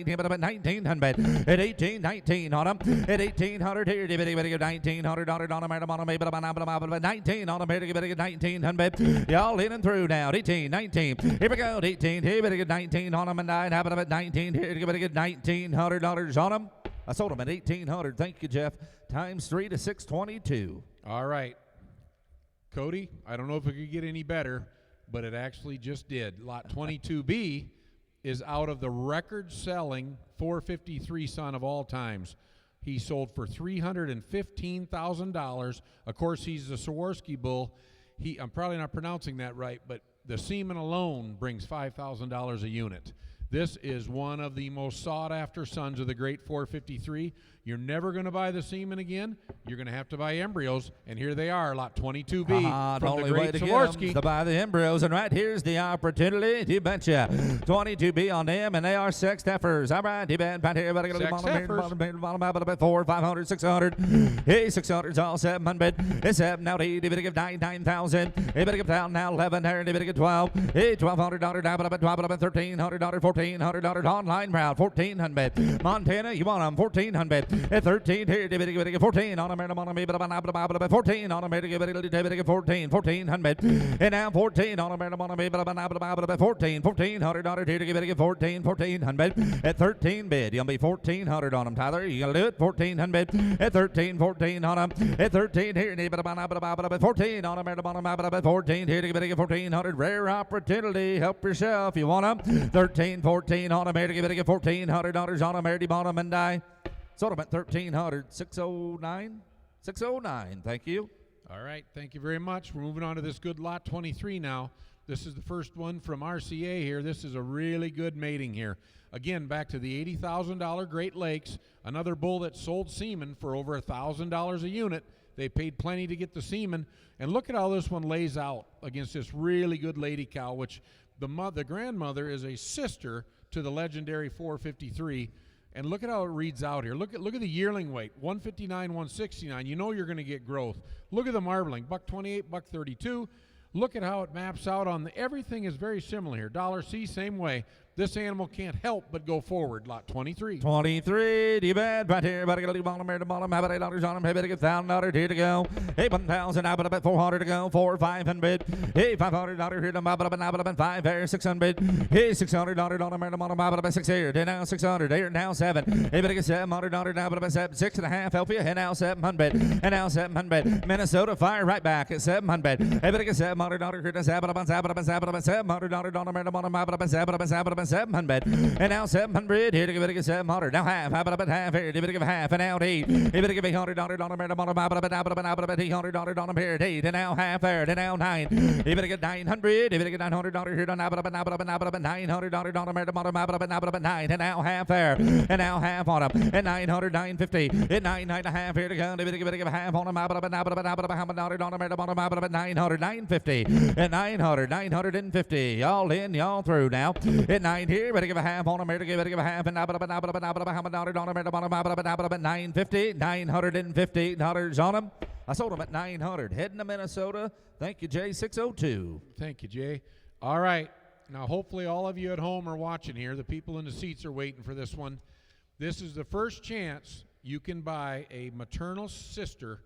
About 1,900. At 18, 19 on them. At 1,800 here, you better get $1,900 on a maybe about 19 on a better get 1,900. Y'all in and through now. 18, 19. Here we go. 18. Here, better get 19 on them and 9. How about 19 here? You better get $1,900 on them. I sold them at 1,800. Thank you, Jeff. Times 3 to 622. All right. Cody, I don't know if it could get any better, but it actually just did. Lot 22B is out of the record-selling 453 son of all times. He sold for $315,000. Of course, he's the Swarovski bull. I'm probably not pronouncing that right, but the semen alone brings $5,000 a unit. This is one of the most sought-after sons of the great 453. You're never going to buy the semen again. You're going to have to buy embryos, and here they are, lot 22B from the great Swarovski. To buy the embryos, and right here's the opportunity. You betcha. 22B on them, and they are sex heifers. All right, you bet. Right here, sex heifers. Bottom 4, 500, 600. Hey, 600's all 700. It's 7 now. You better give 9,000. You better give down now 11 there, and you better get 12. Hey, $1,200 down, but $1,300, $1,400 online route, 1,400. Montana, you want them 1,400. At 13 here, you better get 14 on America, 14 on America, 1,400. And now 14 on America, 1,400 here to get 1,400. At 13 bid, you'll be 1,400 on them, Tyler. You gotta do it, 1,400. At 13, 14 on them. At 13 here, you better 14 on America, 14 here to get 1,400. Rare opportunity, help yourself, you want them. 13, 14 on America, you better get $1,400 on America, bottom and die. Sold them at 1,300, 609, 609. Thank you. All right, thank you very much. We're moving on to this good lot 23 now. This is the first one from RCA here. This is a really good mating here. Again, back to the $80,000 Great Lakes, another bull that sold semen for over $1,000 a unit. They paid plenty to get the semen. And look at how this one lays out against this really good lady cow, which the grandmother is a sister to the legendary 453. And look at how it reads out here. Look at the yearling weight, 159, 169. You know you're going to get growth. Look at the marbling, $128, $132. Look at how it maps out on everything is very similar here. $C, same way. This animal can't help but go forward. Lot 23. 23, you bet. Right here, better get a little bottom here to bottom. How about $8 on them? Hey, better get $1,000 here to go. Hey, 1,000, how about $400 to go? 4, 500. Hey, $500 here to about 5 here, 600. Hey, $600 on them here to bottom. About 6 here. Hey, now 600. Here, now 7. Hey, better get $700 now. About 7, 6.5. Help you. Hey, now 700. And now 700. Minnesota fire right back at 700. Hey, better get $700 here to $700 on them here to bottom. About 7. 700. And now 700. Here to give it a 700. Now half about a half here. Give it a half. And now eight. Give it a $100 on a $100 on a pair. Eight. And now half there. And now nine. Give it a 900. Give it a $900 here on $900 on a nine. And now half there. And now half on up. And 900, 950. And 9.5 here to go. Give it a half on a $900, 950. And 900, 950. All in, y'all through now. At 9 here. Better give a half on a give it a half. And $950, $950 on them. I sold them at 900. Heading to Minnesota. Thank you, Jay. 602. Thank you, Jay. All right. Now, hopefully all of you at home are watching here. The people in the seats are waiting for this one. This is the first chance you can buy a maternal sister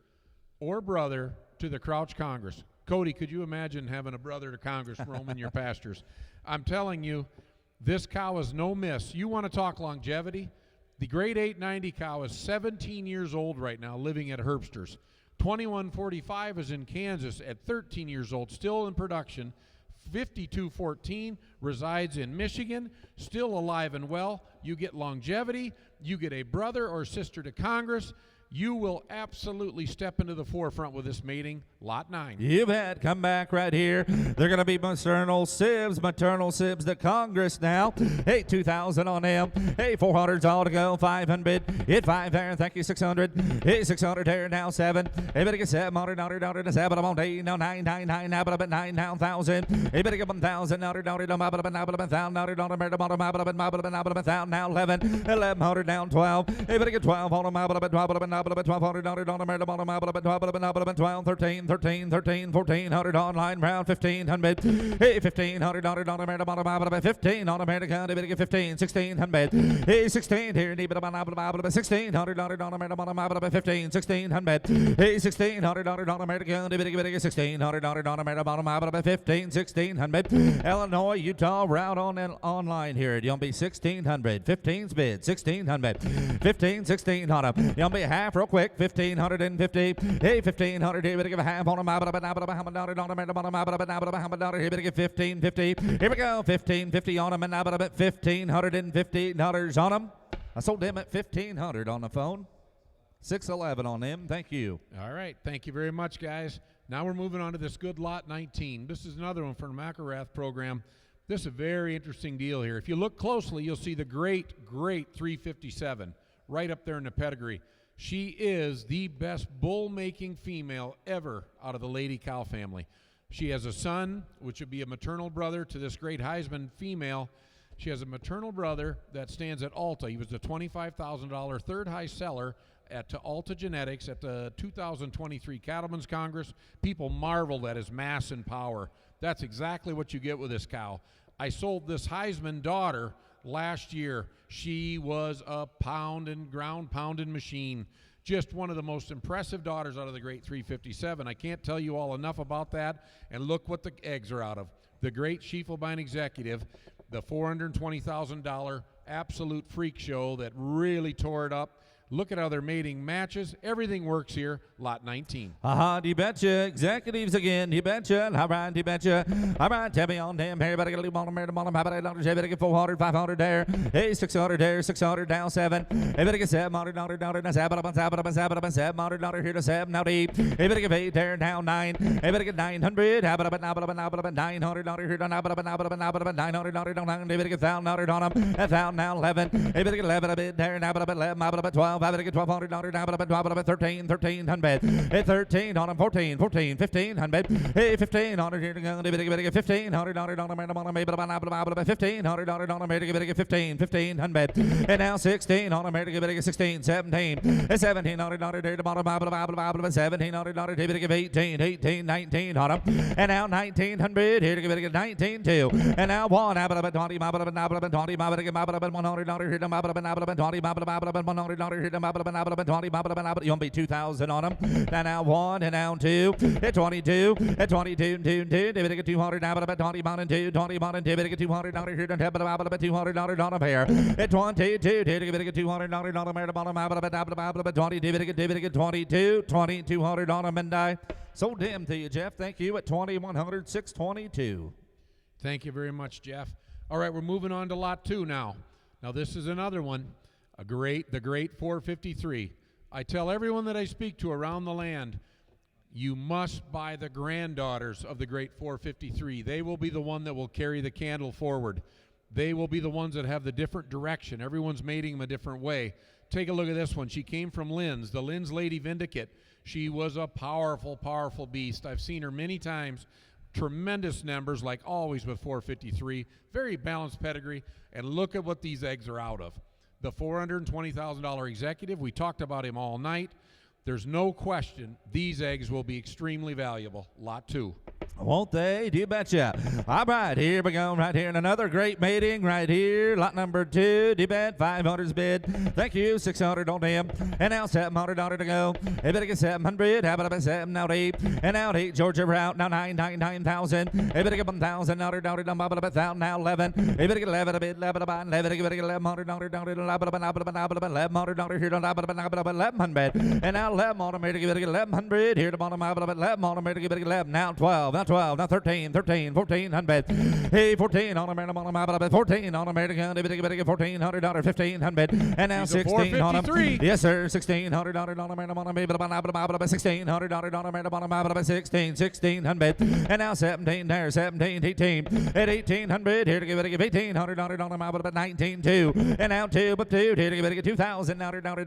or brother to the Crouch Congress. Cody, could you imagine having a brother to Congress roaming your pastures? I'm telling you, this cow is no miss. You want to talk longevity? The grade 890 cow is 17 years old right now, living at Herbster's. 2145 is in Kansas at 13 years old, still in production. 5214 resides in Michigan, still alive and well. You get longevity. You get a brother or sister to Congress. You will absolutely step into the forefront with this mating. Lot 9. You bet. Come back right here. They're going to be maternal sibs to Congress now. Hey, 2,000 on them. Hey, 400's all to go. 500. Hit 5 there. Thank you, 600. Hey, 600 there. Now 7. Hey, better get 700. $7. 7 on 8. Now 999. Now, but 9 now 1,000. Hey, better get 1,000. Now 1,000. Now 11. 1,100 down 12. Hey, better get 12 on them. 12, 13, 1,400 online round 1,500. Hey, 1,500 on a 15 on America. They better get 15, 1,600. Hey, 16 here. 1,600 on a 15, 1,600. Hey, 1,600 on America. They better get 1,600 on a 15, 1,600. Illinois, Utah route on online here. You'll be 1,600. 15's bid, 1,600. 15, 16 on them. You'll be half real quick. 1,550. Hey, 1,500 here. Better give a half on them. Here better get 1,550. Here we go. 1,550 on them and $1,550 on them. I sold them at 1,500 on the phone. 611 on them. Thank you. All right. Thank you very much, guys. Now we're moving on to this good lot 19. This is another one from the McElrath program. This is a very interesting deal here. If you look closely, you'll see the great 357 right up there in the pedigree. She is the best bull-making female ever out of the Lady Cow family. She has a son, which would be a maternal brother to this great Heisman female. She has a maternal brother that stands at Alta. He was the $25,000 third high seller at Alta Genetics at the 2023 Cattlemen's Congress. People marveled at his mass and power. That's exactly what you get with this cow. I sold this Heisman daughter last year. She was a ground pounding machine. Just one of the most impressive daughters out of the great 357. I can't tell you all enough about that. And look what the eggs are out of. The great Schiefelbein executive, the $420,000 absolute freak show that really tore it up. Look at how they're mating matches. Everything works here. Lot 19. You betcha. Executives again. You betcha. All right, you betcha. All right, tell me on them. Here, better get a little on them. Better get 400, 500 there. Hey, 600 there. 600 down 7. Hey, better get 700. $700 here to 7. Now deep. Hey, better get 8 there. Now 9. Hey, better get 900. $900 here to 900 on 9. Hey, better get 1,000 on them. 1,000 now 11. Hey, better get 11 a bit there. Now 11. 12. I better get $1,200 now, but 1,300. Hey, 13 on them, 14, 1,500. Hey, 1,500 here to go. They better get $1,500 on them. Maybe $1,500 on them. Better get 1,500. And now 16 on them. Better get 16, 17. $1,700 here to bottom. $1,700. They better get 18, 19 on them. And now 1,900 here to get 19 too. And now 1. $100 here to $100 here to you'll be 2,000 on them. Now 1 and now 2. At 22. At 22. They better get 200 now, but 21 and 2. 21 and 2. Better get $200 here to $200 on them here. At 22. They better get $200 on them here to bottom. 22. Better get 22. 2,200 on them. And I sold them to you, Jeff. Thank you at 2,100, 622. Thank you very much, Jeff. All right, we're moving on to lot 2 now. Now this is another one, the great 453. I tell everyone that I speak to around the land, you must buy the granddaughters of the great 453. They will be the one that will carry the candle forward. They will be the ones that have the different direction. Everyone's mating them a different way. Take a look at this one. She came from Lynn's, the Lynn's Lady Vindicate. She was a powerful, powerful beast. I've seen her many times. Tremendous numbers, like always with 453. Very balanced pedigree. And look at what these eggs are out of. The $420,000 executive, we talked about him all night. There's no question these eggs will be extremely valuable. Lot 2. Won't they? You betcha. All right, here we go. Right here in another great mating. Right here, lot number 2. D-bet, 500's bid. Thank you, 600 on him. And now $700 to go. Hey, better get 700. How about a 7 out 8? And out 8, Georgia route. Now 9,000. Hey, better get $1,000. Done about 1,000. Now 11. Hey, better get 11 a bid. 11 a buy. 11. Better get $1,100. $1,100 here. $1,100. And now 11 on them. Better get 1,100 here. The bottom. 11 on them. Better get 11. Now 12. Now 12, now 13, 1,400. Hey, 14 on American, 14 on American, $1,400, 1,500. And now 16 on them. Yes, sir, $1,600 on American, $1,600 on American, 1,600. And now 17 there, 17, 18. At 1,800, here to give $1,800 on American, 19, and now 2, but 2, here to give $2,000, now 2,000,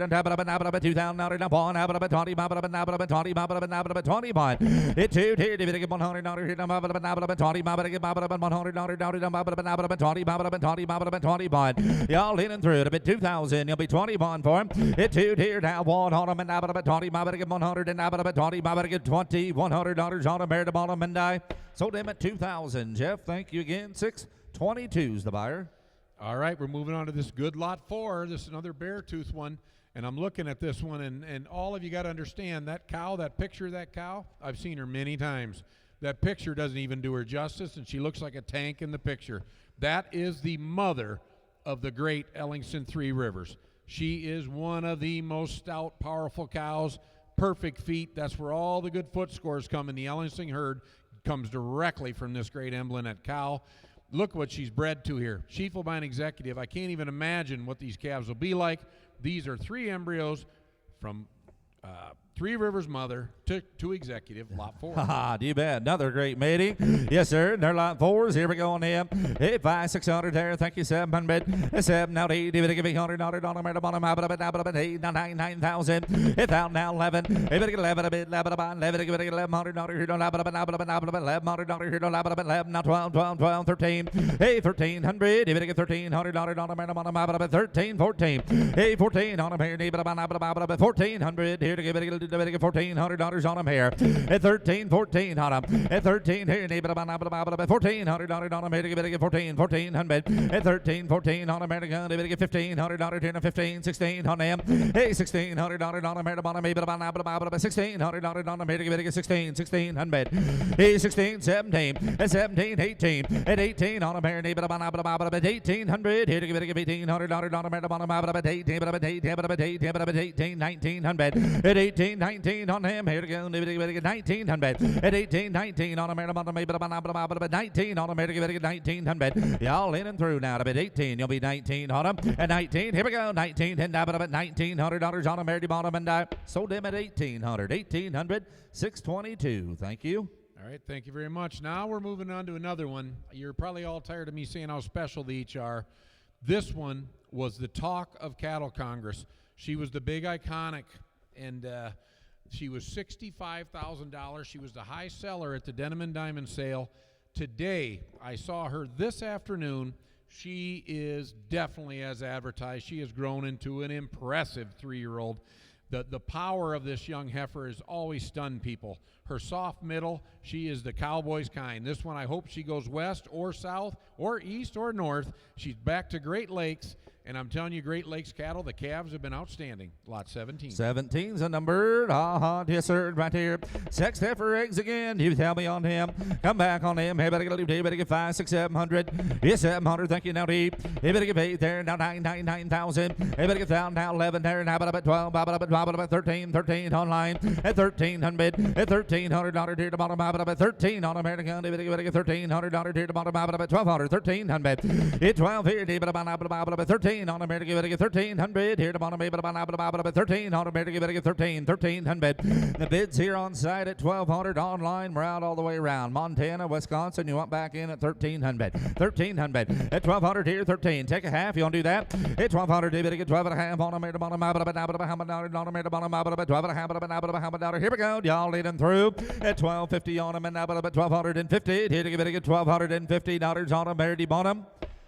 20, 21. It's 2, here to give $100. $20, y'all leaning through it a bit. 2,000, you'll be 21 for him. It's 2 here now. 1 on him and now about 20. Get 100 and now about 20. Get $2,100 on him. Bear the bottom and die. Sold him at 2,000. Jeff, thank you again. 622's the buyer. All right, we're moving on to this good lot 4. This is another bear tooth one. And I'm looking at this one, and all of you got to understand that cow, that picture of that cow, I've seen her many times. That picture doesn't even do her justice, and she looks like a tank in the picture. That is the mother of the great Ellingson Three Rivers. She is one of the most stout, powerful cows, perfect feet. That's where all the good foot scores come in the Ellingson herd. Comes directly from this great Emblenet cow. Look what she's bred to here. Schiefelbein Executive. I can't even imagine what these calves will be like. These are 3 embryos from Three Rivers mother to executive, lot 4. Ha, you bet. Another great mating. Yes, sir. They're lot 4s. Here we go on them. Hey, 5, 600 there. Thank you, 700. 7 out 8. Give it $100 on them. Bottom out of it. 8, 9,000. It's out now 11. Hey, better get 11 a bit. 11 about 11. Give it $1,100 here. $1,100 here. $11 now 12, 13. Hey, 1,300. Give it $1,300 on them. 13, 14. Hey, 14 on them here. 1,400 here to give it $1,400 on them here. At 13, 14 on them. At 13 here, $1,400 on them here to get 1,400. At 13, 14 on American, to get $1,500 here, 15, 16 on them. Hey, $1,600 on them here to bottom, maybe $1,600 on them here to get 1,600. Hey, 16, 17. At 17, 18. At 18 on them here, maybe at 1,800 here to get $1,800 on them here to bottom, at 18, 1,900. At 18, 19 on him. Here to go. 1,900. At 18, 19 on him. Maybe 19 on him. Here to get 1,900. Y'all in and through now. To be 18, you'll be 19 on him. At 19, here we go. 19, and about $1,900 on him. Here to bottom and sold him at 1,800. 1,800, 622. Thank you. All right, thank you very much. Now we're moving on to another one. You're probably all tired of me saying how special they each are. This one was the talk of Cattle Congress. She was the big iconic. And she was $65,000. She was the high seller at the Denim and Diamond sale. Today, I saw her this afternoon. She is definitely as advertised. She has grown into an impressive 3-year-old. The power of this young heifer has always stunned people. Her soft middle, she is the cowboy's kind. This one, I hope she goes west or south or east or north. She's back to Great Lakes. And I'm telling you, Great Lakes cattle, the calves have been outstanding. Lot 17. 17's a number. Yes, sir, right here. 6 there for eggs again. You tell me on him. Come back on him. Hey, better get 5, 6, 700. Yes, 700. Thank you, now deep. Hey, better get 8 there. Now 9,000. Hey, better get down. Now 11 there. Now about 12. About 13 online. At 1,300. At $1,300 here to bottom. About 13 on American. Hey, better get $1,300 here to bottom. About 1,200. 1,300. Hit 12 here. About 13 on American. Better get 1,300 here to bottom. About 13 on American. Better get 1,300. The bids here on site at 1,200 online. We're out all the way around. Montana, Wisconsin, you want back in at 1,300. 1,300 at 1,200 here, 13. Take a half. You want to do that? At 1,200, you better get 12 and a half on them. Here we go. Y'all leading through at 1,250 on them and about 1,250. Here to get $1,250 on them. Mary Bonham.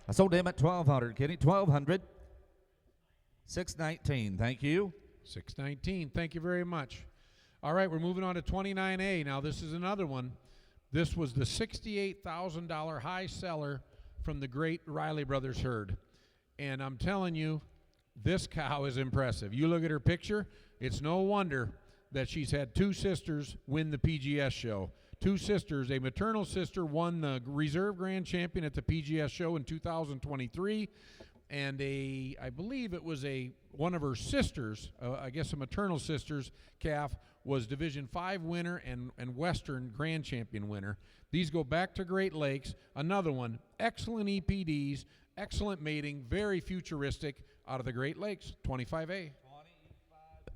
I sold him at 1,200. Kenny, 1,200. 619. Thank you. 619. Thank you very much. All right, we're moving on to 29A. Now, this is another one. This was the $68,000 high seller from the great Riley Brothers herd. And I'm telling you, this cow is impressive. You look at her picture, it's no wonder that she's had 2 sisters win the PGS show. 2 sisters, a maternal sister won the reserve grand champion at the PGS show in 2023. And I believe it was one of her sisters, I guess a maternal sister's calf, was Division 5 winner and Western Grand Champion winner. These go back to Great Lakes. Another one, excellent EPDs, excellent mating, very futuristic out of the Great Lakes, 25A.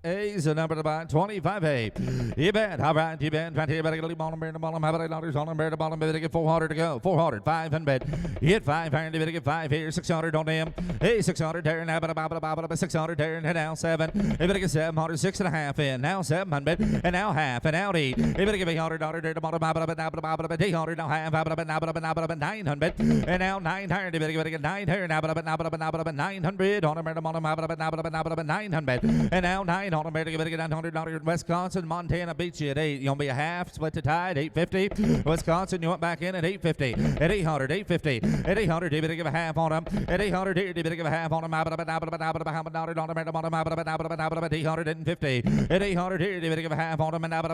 A's a number to buy, 25A. You bet. All right, you bet. Right here, better get a bottom, bear the bottom, how about $8 on them, bear the bottom, better get 400 to go. 400, 500. Hit 500, better get 5 here, 600 on them. Hey, 600 there, now about 600 there, and now 7. They better get 700, 6.5 in. Now 700, and now half, and now 8. They better get $800 there, the bottom, about 800, now half, about 900. And now 900, they better get 900, now about 900 on them, about 900. And now 900. On America, better get $900 in Wisconsin. Montana beats you at 8. You want to be a half, split the tide, 850. Wisconsin, you want back in at 850. At 800, 850. At 800, you better give a half on them. At 800, you better give a half on them. About 850. At 800, you better give a half on them. And about you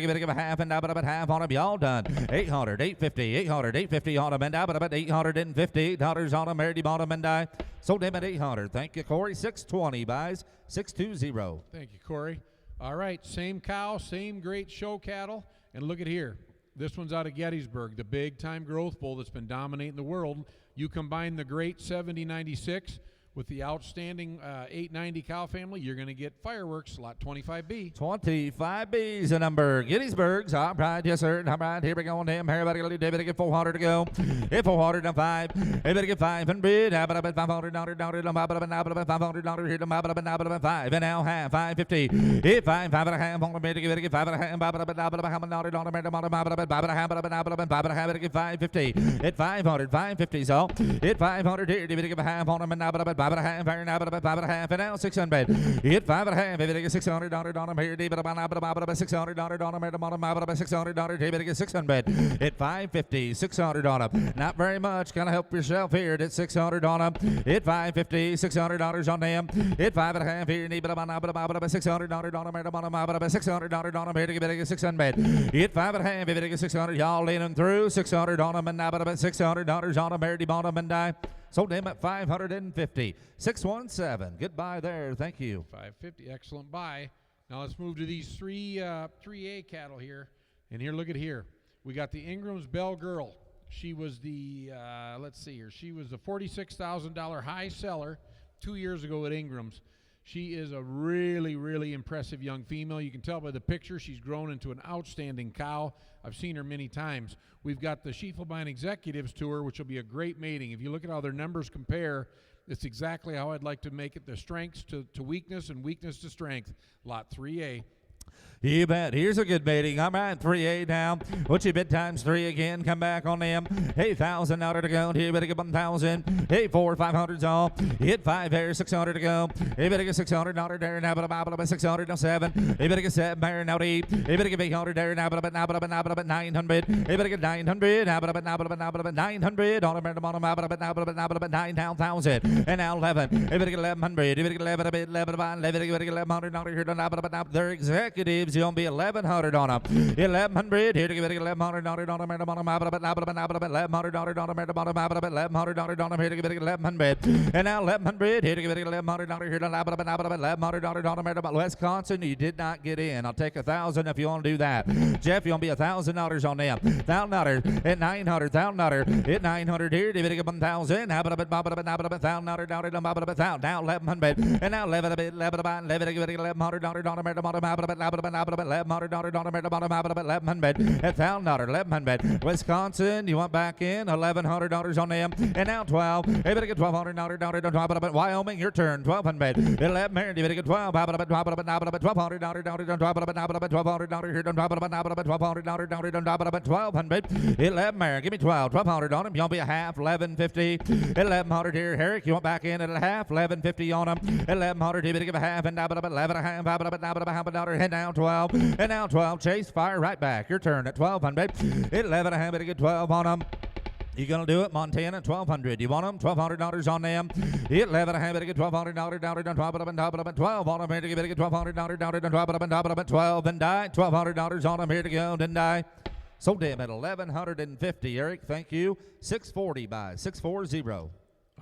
better give a half and about half on them. Y'all done. 800, 850, 800, 850 on them. And about $850 on them. Mary bottom and I sold them at 800. Thank you, Corey. 620 buys. 620. Thank you, Corey. All right, same cow, same great show cattle. And look at here. This one's out of Gettysburg, the big-time growth bull that's been dominating the world. You combine the great 7096 with the outstanding 890 cow family, you're going to get fireworks, lot 25B. 25B's a number. Gettysburg's, all right, yes, sir. All right, here we go on him. Everybody better get 400 to go. Hit 400 and 5. They better get 500. How about $500? $500 here to about 5. And now half, 550. Hit 5 and a half on the better get 5 and a half. Better get 550. Hit 500, 550 so. Hit 500 here. They better get a half on them and about 5 and a half, and now 600. Hit 5 and a half. If you get $600 on them here, about $600 on them, about $600. If you get 600. Hit 550, 600 on them. Not very much. Kind of help yourself here. Hit 600 on them. Hit 550, $600 on them. Hit 5 and a half here. About $600 on them, about $600 on them here to get 600. Hit 5 and a half. If you get 600, y'all leaning through 600 on them, and about $600 on them. Mary bottom and die. Sold him at 550. 617. Goodbye there. Thank you. 550. Excellent buy. Now let's move to these 3A cattle here. And here, look at here. We got the Ingram's Bell Girl. She was the, let's see here. She was the $46,000 high seller 2 years ago at Ingram's. She is a really, really impressive young female. You can tell by the picture she's grown into an outstanding cow. I've seen her many times. We've got the Schiefelbein Executives Tour, which will be a great mating. If you look at how their numbers compare, it's exactly how I'd like to make it, the strengths to weakness and weakness to strength. Lot 3A, You bet. Here's a good bidding. All right, 3A now. What's your bid times 3 again? Come back on them. Hey, $1,000 to go. Here, better get 1,000. Hey, 4 500s all. Hit 5 here, 600 to go. Hey, better get $600 there now, but 600 now 7. Hey, better get 7 there now 8. Hey, better get 800 there now, but 900. Hey, better get 900 now, but 900 on a 9,000 and now 11. Hey, better get 1,100. Hey, better get 11 here. They're executives. You'll be 1,100 on them. 1,100 here to get 1,100 on them. 1,100 on them here to get 1,100. And now 1,100 here to get 1,100 here to 1,100 Wisconsin. You did not get in. I'll take 1,000 if you want to do that. Jeff, you'll be $1,000 on them. $1,000 at 900. $1,000 at 900 here to get 1,000. Now 1,100 and now 1100 $1,100. Wisconsin, you want back in $1,100 on them, and now 12. You better get $1,200. Wyoming, your turn. 1,200. 11. You better get 12. $1,200 here. $1,200. 11. Give me 12. 1,200 on them. You'll be a half. 1,150. 1,100 here. Herrick, you want back in at a half. 1,150 on them. 1,100. You better give a half and 11 a half. And now 12. And now 12. Chase, fire right back. Your turn at 1,200. 11 a half. Better get 12 on them. You gonna do it, Montana? 1,200. You want them? $1,200 on them. 11 a half. Better get $1,200 down to 12 on them here to get $1,200 down to 12 and die. $1,200 on them here to go and die. Sold them at 1,150. Eric, thank you. 640 by 640.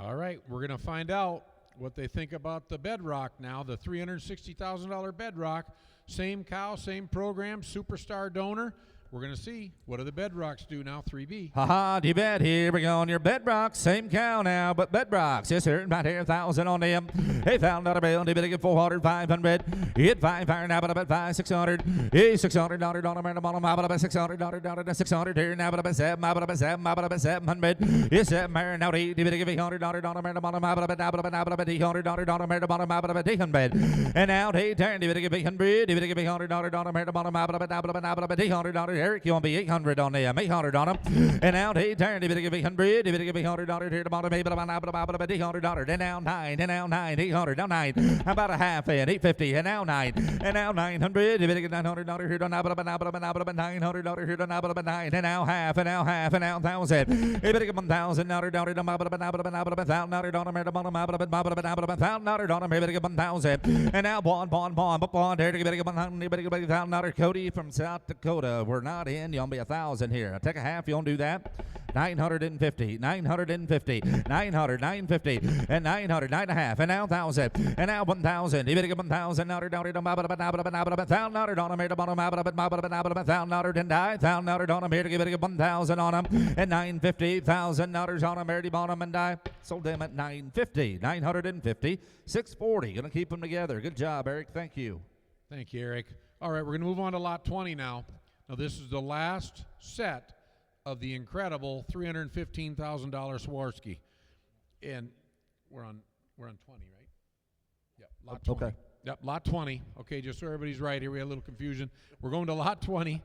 All right, we're going to find out what they think about the Bedrock now, the $360,000 Bedrock. Same cow, same program, superstar donor. We're going to see, what do the Bedrocks do now, 3B? Ha-ha, you bet. Here we go on your Bedrocks. Same cow now, but Bedrocks. Yes, sir. Right here, 1,000 on them. Hey, $1,000 bill. You better get 400, 500. Hit 5 fire now, but about 5, 600. Hey, $600 on them. About $600 600 here now, but about 700. Yes, 7 fire now, 8. You better get $800 on them. About $800. And now, hey, turn. You better get $800. You better get $800 on them. About $800. Eric, you want to be 800 on them. 800 on them. And out, hey, turn. You better give 800. You better give $800 here to bottom. $800. And now 9. And now 9. 800. Now 9. How about a half in? 850. And now 9. And now 900. You better get $900 here to $900 here to 9. And now half. And now half. And now 1,000. You better get $1,000 down to $1,000 on them. You better get 1,000. And now Bond. There to get $1,000. You better get $1,000. Cody from South Dakota. We're not in. You'll be 1,000 here. Take a half. You want to do that? 950, 950, 900, 950, and 900, 9.5, and now 1,000, and now 1,000. You better get 1,000 now. $1,000 on them here to bottom. $1,000 and die. $1,000 on them here to get 1,000 on them, and 950, $1,000 on them here to bottom and die. Sold them at 950, 950, 640. Gonna keep them together. Good job, Eric. Thank you. Thank you, Eric. All right, we're going to move on to lot 20 now. Now, this is the last set of the incredible $315,000 Swarovski. And we're on 20, right? Yep, lot 20. Okay. Yep, lot 20. Okay, just so everybody's right here, we had a little confusion. We're going to lot 20.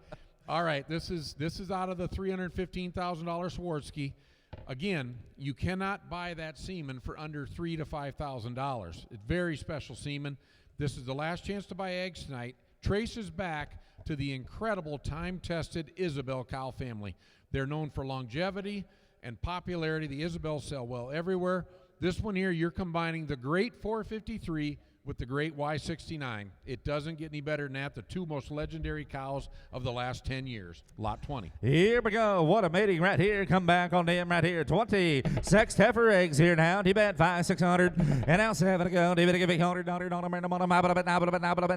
All right, this is out of the $315,000 Swarovski. Again, you cannot buy that semen for under $3,000 to $5,000. It's very special semen. This is the last chance to buy eggs tonight. Traces back to the incredible time-tested Isabel cow family. They're known for longevity and popularity. The Isabels sell well everywhere. This one here, you're combining the great 453 with the great Y69. It doesn't get any better than that. The two most legendary cows of the last 10 years. Lot 20. Here we go. What a mating right here. Come back on them right here. 20 sexed heifer eggs here now. You bet 5, 600. And now 7 to go. You better give $800 on them.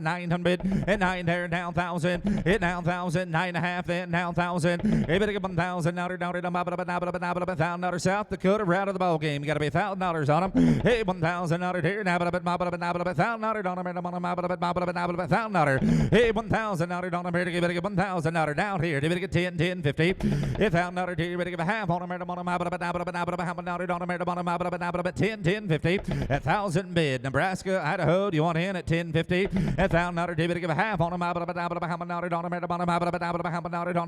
900. And 9 there. Now 1,000. It now 1,000. 9.5 then. Now 1,000. You better give 1,000. $1,000 South Dakota. We're out of the ball game. You got to be $1,000 on them. Hey, $1,000 here. Now $1,000 $1,000 on him, $1,000. Hey, $1,000 on him, here to give it a $1,000 down here, to get 10, 10, 50. $1,000 here, to give a half on him, $1,000 on him, 10, 10, 50. 1,000 bid, Nebraska, Idaho, do you want in at 10, 50? $1,000 here, to give a half on him, $1,000 on him,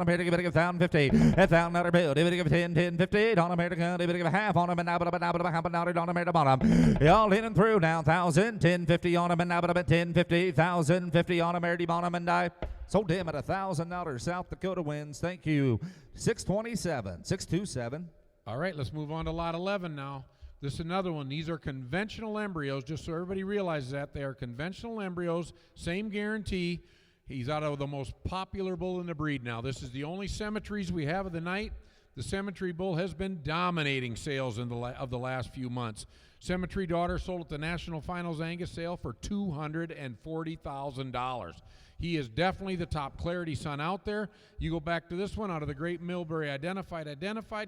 here to give it a 1,050. $1,000 bill, to give 10, 10, 50. On him, here to give a half on him, $1,000 on him, here to bottom. Y'all in and through now, 1,000, 1050 on him, and now about 1050, 1,050 on him, Eddie Bonham, and I sold him at $1,000. South Dakota wins. Thank you. 627, 627. All right, let's move on to lot 11 now. This is another one. These are conventional embryos, just so everybody realizes that. They are conventional embryos, same guarantee. He's out of the most popular bull in the breed now. This is the only cemeteries we have of the night. The Cemetery Bull has been dominating sales of the last few months. Cemetery Daughter sold at the National Finals Angus sale for $240,000. He is definitely the top Clarity son out there. You go back to this one out of the Great Millbury Identified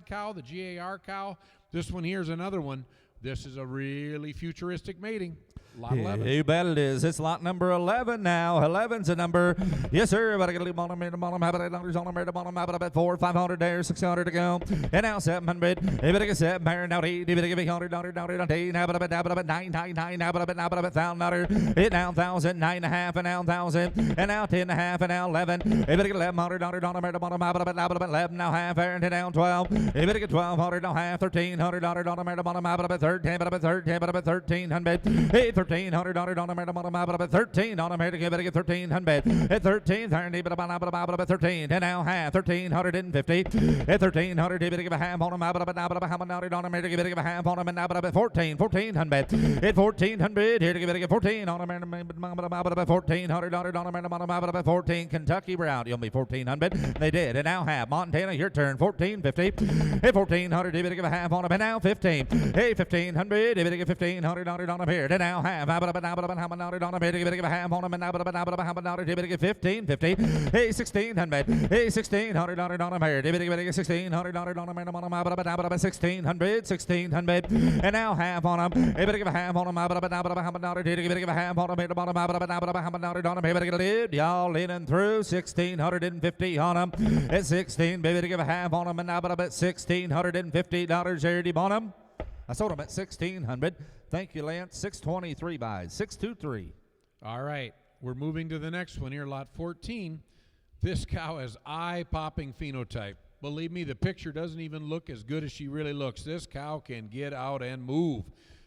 cow, the GAR cow. This one here is another one. This is a really futuristic mating. Lot 11. You bet it is. It's lot number 11 now. 11's a number. Yes, sir. About to get a little bottom, have it $8 on the bottom, have it about 4, 500 there, 600 to go. And now 700. You better get 700 now. You better give me $100 down on 10. Have it about 999. Have it about $1,000. It now 1,000, 9.5, and now 1,000, and now 10.5, and now 11. You better get $1,100 on the bottom, have it about 11 now half, and down 12. You better get $1,200 now half, $1,300 on the bottom, have it about 13, about 1,300. Hey, $1,300 on him, about 13 on him, here to give it a 1,300. At 13, about 13, and now half, 1,350. At 1,300, give it a half on him, about on him, here to give it a half on him, and now about 1,400. At 1,400, here to give it a 14 on him, about 1,400 on him, about 14. Kentucky Brown, you'll be 1,400. They did, and now half. Montana, your turn, 1,450. At 1,400, give it a half on him, and now 15. Hey, 1,500, give it a 1,500 on him here, and now half. How about on him? Give a half on him, and now about 1,550. Hey, 1,600. Hey, 1,600 on him here. Give it a 1,600 on him, about 1,600. And now half on him. Hey, give a half on him, about give it a half on him, about get a lid. Y'all in and through. 1,650 on him. At 16, baby, give a half on him, and now about $1,650 there, Bonham. I sold him at 1,600. Thank you, Lance. 623 buys. 623. All right. We're moving to the next one here, lot 14. This cow has eye-popping phenotype. Believe me, the picture doesn't even look as good as she really looks. This cow can get out and move.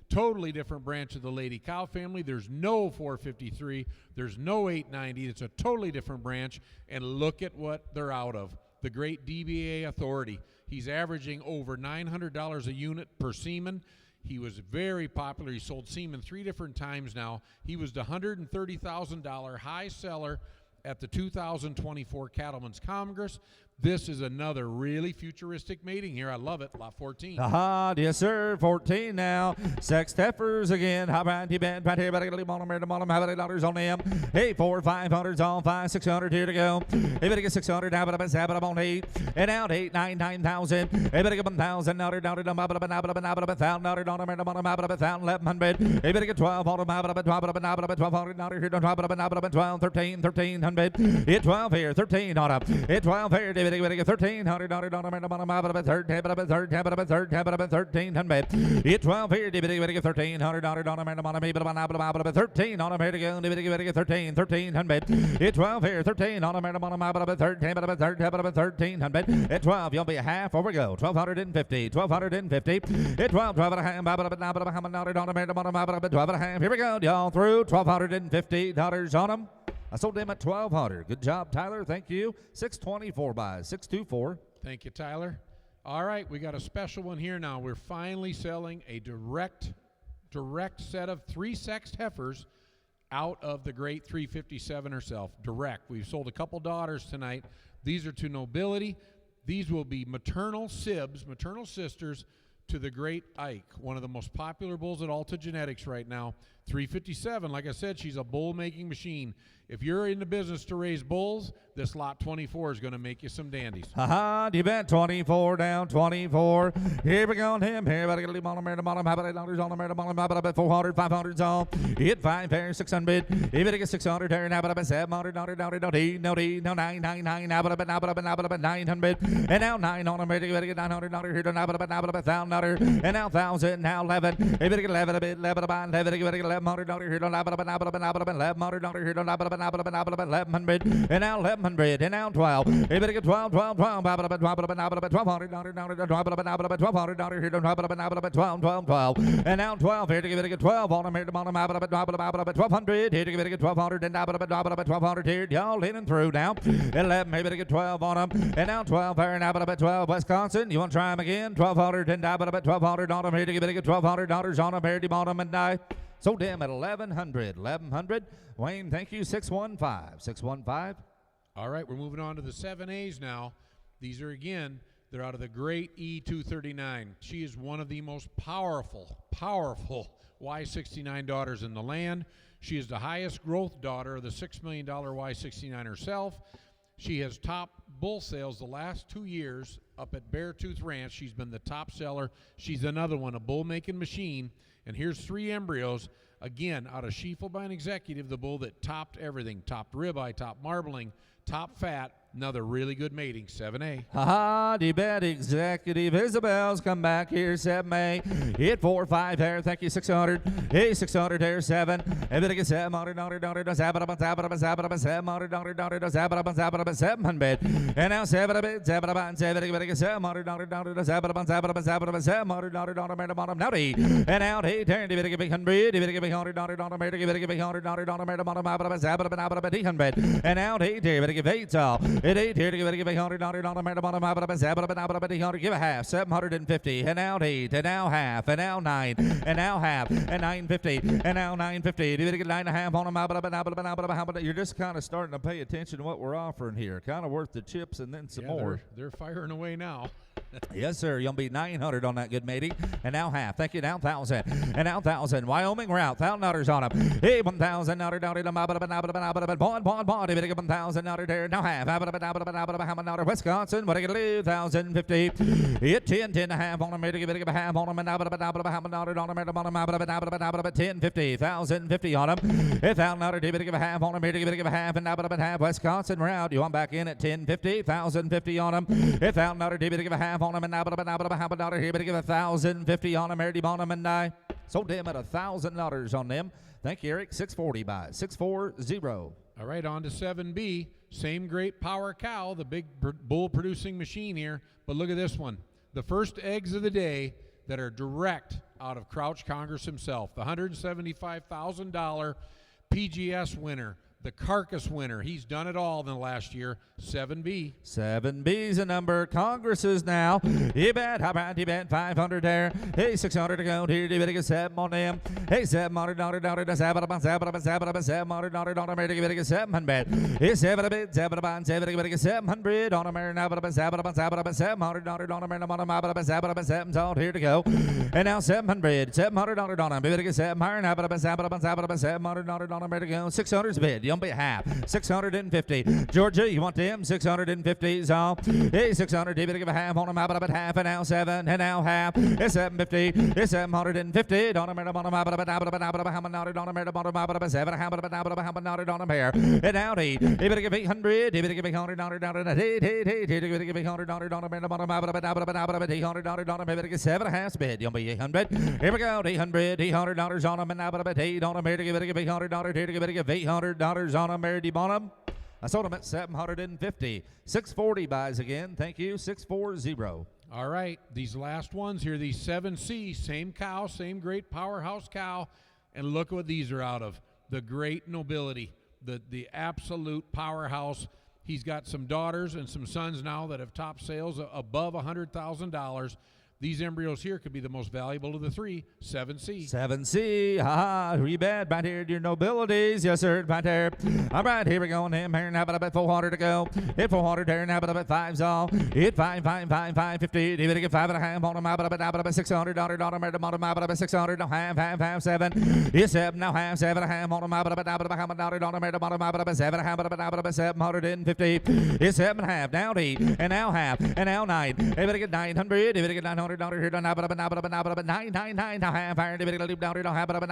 Totally different branch of the Lady Cow family. There's no 453. There's no 890. It's a totally different branch. And look at what they're out of. The great DBA Authority. He's averaging over $900 a unit per semen. He was very popular. He sold semen 3 different times now. He was the $130,000 high seller at the 2024 Cattlemen's Congress. This is another really futuristic mating here. I love it. Lot 14. Yes, sir. 14 now. Sex heifers again. How about you, Ben? Right here, about $1,000 on them. Hey, 4, 500s on 5, 600 here to go. Hey, better get 600 now, but I'm on 8. And out 8, 9, 9,000. Hey, better get $1,000 now, $1,000 on them, about 1,100. Hey, better get 12 on them, about 1,200 now, here to 12, 13, 1,300. Hit 12 here, 13 on them. Hit 12 here, David. $1,300 on them, about 1,300. Hit 12 here, David. $1,300 on them, about 13 on them here to go. David, 1,300. Hit 12 here, 13 on them, about 1,300. Hit 12, you'll be a half. Over we go. 1,250. 1,250. Hit 12, 12 and a half. About 12 and a half. Here we go, y'all through. $1,250 on them. I sold them at $1,200. Good job, Tyler. Thank you. 624 buys. 624. Thank you, Tyler. All right, we got a special one here now. We're finally selling a direct set of 3 sexed heifers out of the great 357 herself. Direct. We've sold a couple daughters tonight. These are to nobility. These will be maternal sibs, maternal sisters to the great Ike, one of the most popular bulls at Alta Genetics right now. 357, like I said, she's a bull-making machine. If you're in the business to raise bulls, this lot 24 is going to make you some dandies. Ha you bet. 24 down, 24. Here we go on him. Here, everybody leave on the merit bottom. How about $8 on the merit bottom? How about 400, 500's all. Hit 5 there, 600. Even get 600 there. Now, but 700, no, 999. Now, but 900. And now 9 on the merit. You better get $900 here. Now, but $1,000. And now 1,000. Now 11. You better get 11 a bit. 11 a bit. 11. You better get $1,100 here. Now, but $1,100 here. Now, but 1,100. And now 1,100. And now 12. You better get 12, 12, 12. $1,200 here. 12. And now 12 here to give it a 12 on them here. 1,200 here to give it a 1,200 and 1,200 here. Y'all in and through now. 11 maybe to get 12 on them. And now 12 here and 12. Wisconsin, you want to try them again? 1,200 and 1,200 on them here to give it a $1,200 on them here. Bottom and die. So damn at 1,100. 1,100. Wayne, thank you. 615. 615. All right, we're moving on to the 7As now. These are, again, they're out of the great E239. She is one of the most powerful Y69 daughters in the land. She is the highest growth daughter of the $6 million Y69 herself. She has topped bull sales the last 2 years up at Beartooth Ranch. She's been the top seller. She's another one, a bull-making machine. And here's 3 embryos, again, out of Schiefelbein Executive, the bull that topped everything. Topped ribeye, topped marbling, top fat, another really good mating, 7A. You bet. Executive Isabel's come back here, 7A. Hit 4, 5 there. Thank you, 600. Hey, 600 there, 7. Everything is 700. And now 7 a bit. 7 about 7. Everything is 700. Now 8. And out 8. Turn to give 100. And out 8 here. Give 8 all. It 8 here to give $100 on the give a half, 750, and out 8, and now half, and now 9, and now half, and 950, and now 950. Do you get 9.5 on them? You're just kind of starting to pay attention to what we're offering here. Kind of worth the chips and then some more. They're firing away now. Yes, sir. You'll be 900 on that good mating. And now half. Thank you. Now 1,000. And now 1,000. Wyoming route. $1,000 on them. Hey, 1,000. Bond. You better get 1,000 there. Now half. Wisconsin. What are you going to do? 1,050. Hit 10. 10 and a half on them. You better get a half on them. And 1050. 1,050 on them. 1,000. You better give a half on them. You better give a half. And half. Wisconsin route. You want back in at 1050. 1,050 on them. 1,000. You better give a half on them. And here, better give 1,050 on them. Eddie Bonham and I. So damn at $1,000 on them. Thank you, Eric. 640 by 640. All right, on to 7B. Same great power cow, the big bull producing machine here. But look at this one. The first eggs of the day that are direct out of Crouch Congress himself. The $175,000 PGS winner. The carcass winner. He's done it all in the last year. 7B. 7B's a number. Congresses now. You bet. How about you bet? 500 there. Hey, 600 to go. Here, you better get 7 on them. Hey, $700. $700 on America. You better get 700. Hey, 7 a bit. 7 about 7. You better get 700 on America. $700 on America. 7 all here to go. And now 700. $700 on them. You better get 700. $700 on America. 600's a bid. You'll be half. 650. Georgia, you want them? 650's all. Hey, 600. You better give a half on them. How about half? And now 7. And now half. It's 750. It's 750. Don't America. How about here? And now 8. You better give 800. You better give $800 on them. You better get 7 half bid. You'll be 800. Here we go. $800 on them. And now about 8 on them. You better give $800. Here to give $800 on them. Mary D. Bonham. I sold them at 750. 640 buys again. Thank you. 640. All right, these last ones here, these 7C, same cow, same great powerhouse cow, and look what these are out of. The great nobility, the absolute powerhouse. He's got some daughters and some sons now that have topped sales above $100,000. These embryos here could be the most valuable of the three. 7C. 7C, ha, rebed, right here, your nobilities, yes sir, right there. All right, here we go on him, here, now about 400 to go. Hit 400 there, now about 5's all. Hit 550, even get 5.5 on him, about 600, about 600, no half, 7. Hit 7, now half, 7.5 on him, about 750. Hit 7.5, now 8, and now half, and now 9. Everybody get 900, everybody get 900 here, now about 999, now half iron, everybody get down here, now half about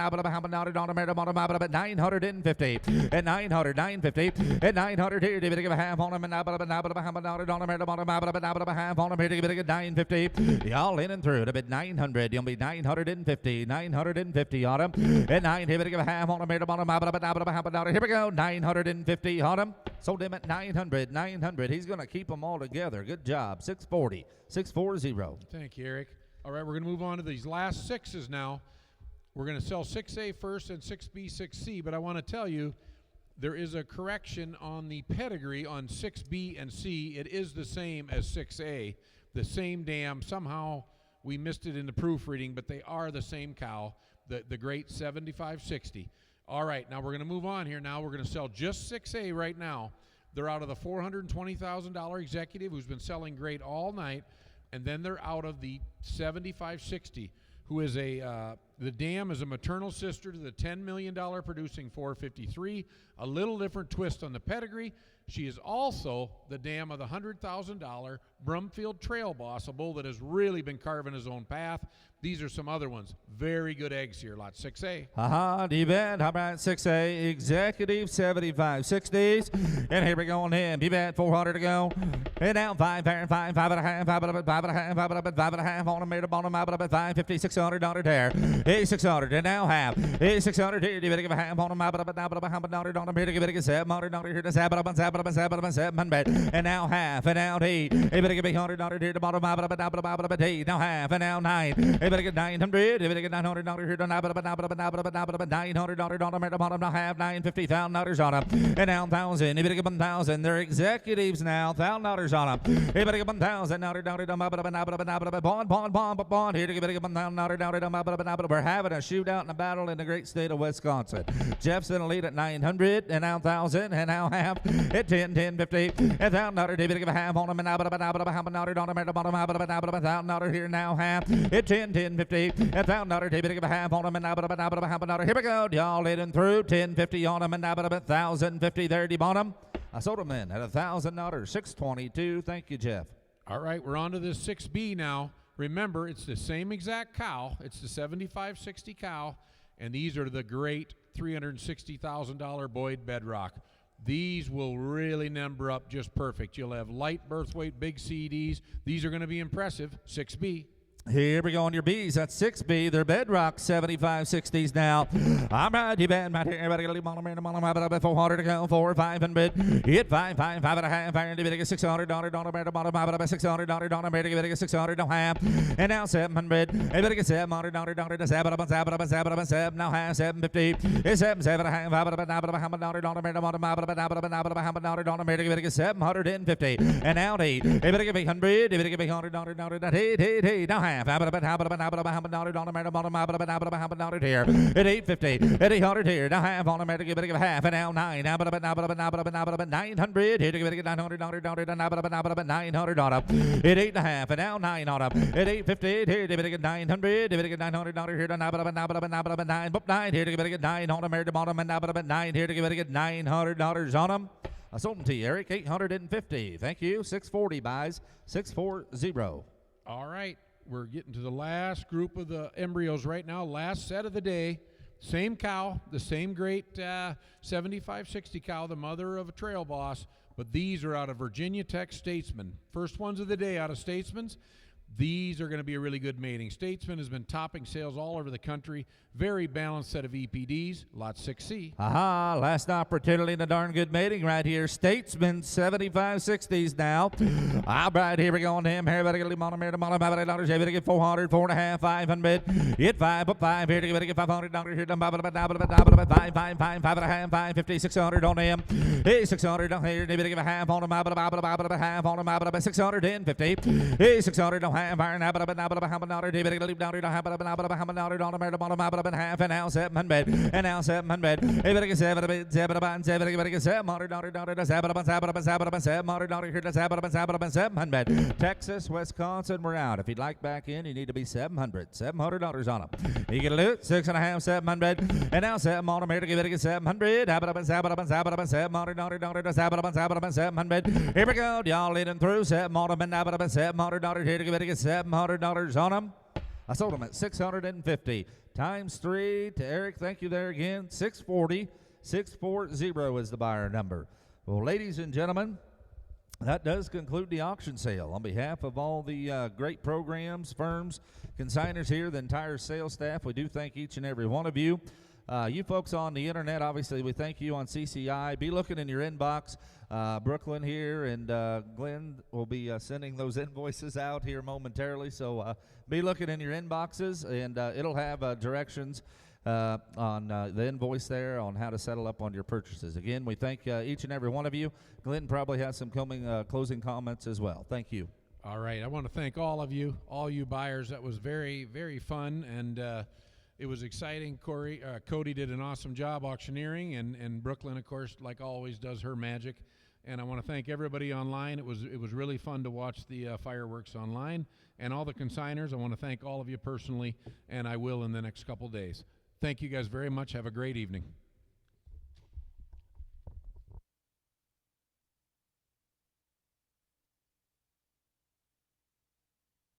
950, and 900, 950, and 900 here, everybody get a half on him, and now about half on him, everybody get 950. Y'all in and through, a bit 900, you'll be 950 on him, and 9, everybody get a half on him, here we go, 950 on him. Sold him at 900. He's going to keep them all together. Good job. 640. Thank you, Eric. All right, we're going to move on to these last sixes now. We're going to sell 6A first and 6B, 6C, but I want to tell you there is a correction on the pedigree on 6B and C. It is the same as 6A, the same dam. Somehow we missed it in the proofreading, but they are the same cow, the great 7560. All right, now we're going to move on here. Now we're going to sell just 6A right now. They're out of the $420,000 executive who's been selling great all night, and then they're out of the 7560, who is the dam is a maternal sister to the $10 million producing 453. A little different twist on the pedigree. She is also the dam of the $100,000 Brumfield Trail Boss, a bull that has really been carving his own path. These are some other ones. Very good eggs here. Lot 6A. D-bet. How about 6A? Executive 7560s. And here we go on him. D-bet 400 to go. And now 5 and 5, 5.5, 5.5 on him, made up on him, 550, $600 there. Hey, 600, and now half. Hey, 600 here. You better give a half on him, $700 on him, here to give it a $700 here to 700, and now half, and now 8. You better give $100 here to bottom, 8. Now half, and now 9. You better get 900. You better get $900 here to 900 on the bottom, now half, $950,000 on him, and now 1,000. You better give 1,000. They're executives now, $1,000 on him. You better give 1,000. Bond here to give it a $1,000. We're having a shootout in a battle in the great state of Wisconsin. Jeff's in a lead at 900, and now 1,000, and now half at 10, 50, $1,000. David give a half on him, and now $1,000 here now half at 10, 50, $1,000. David give a half on him, and now $1,000. Here we go, y'all leading through 1050 on him, and now $1,050 there, deep on him. I sold him in at $1,000, 622. Thank you, Jeff. All right, we're on to this 6B now. Remember, it's the same exact cow. It's the 7560 cow, and these are the great $360,000 Boyd Bedrock. These will really number up just perfect. You'll have light birth weight, big CDs. These are going to be impressive. 6B. Here we go on your B's. That's 6B. They're Bedrock 7560s now. All right, you bet. Right here. Everybody got to leave on them. 400 to go. 4, 500. Hit 5, 5.5. Iron to get $600. $600. $600. No half. And now 700. Everybody get $700. 7. Now half. 750. It's 7. 7.5. $750. And now 8. Everybody get $100. Everybody get $100. 8. Now half. Here at 850, at 800 here. Now half on them, to give it a half, and now 9. Now 900 here to give it $900 900 on up. At 8.5, and now 9 on up. At 850 here to give it $900. Give it $900 here to 9 here to give it 9 on them here to bottom, and 9 here to give it $900 on them. I sold them to you, Eric. 850. Thank you. 640 buys. 640. All right. We're getting to the last group of the embryos right now. Last set of the day. Same cow, the same great 7560 cow, the mother of a trail boss. But these are out of Virginia Tech Statesman. First ones of the day out of Statesman's. These are going to be a really good mating. Statesman has been topping sales all over the country. Very balanced set of EPDs. Lot 6C. Aha, last opportunity in a darn good mating right here. Statesman 7560s now. All right, here we go on him. Everybody get $400, everybody get 400, 4.5, 500. Get 5, up 5 here to get $500 here. 5, 5.5, 550, 600 on him. Hey, 600 on here. Everybody give a half on him. Half on him. 650. Hey, 600 on half. half iron, half a $1, David leave down to half a $1, on the bottom, half, and now 700, and now 700. Everybody gets $700, $700. Texas, Wisconsin, we're out. If you'd like back in, you need to be $700 on them. You get a loot, 6.5, 700, and now 7 on America, give it a 700. $700. Here we go, y'all leading through. $700 here to give it a $700 on them. I sold them at $650 times 3 to Eric. Thank you there again. 640 is the buyer number. Well, ladies and gentlemen, that does conclude the auction sale. On behalf of all the great programs, firms, consigners here, the entire sales staff, we do thank each and every one of you. You folks on the internet, obviously, we thank you on CCI. Be looking in your inbox. Brooklyn here and Glenn will be sending those invoices out here momentarily. So be looking in your inboxes, and it'll have directions on the invoice there on how to settle up on your purchases. Again, we thank each and every one of you. Glenn probably has some closing comments as well. Thank you. All right. I want to thank all of you, all you buyers. That was very, very fun, and it was exciting. Cody did an awesome job auctioneering, and Brooklyn, of course, like always, does her magic. And I want to thank everybody online. It was really fun to watch the fireworks online, and all the consigners. I want to thank all of you personally, and I will in the next couple days. Thank you guys very much. Have a great evening.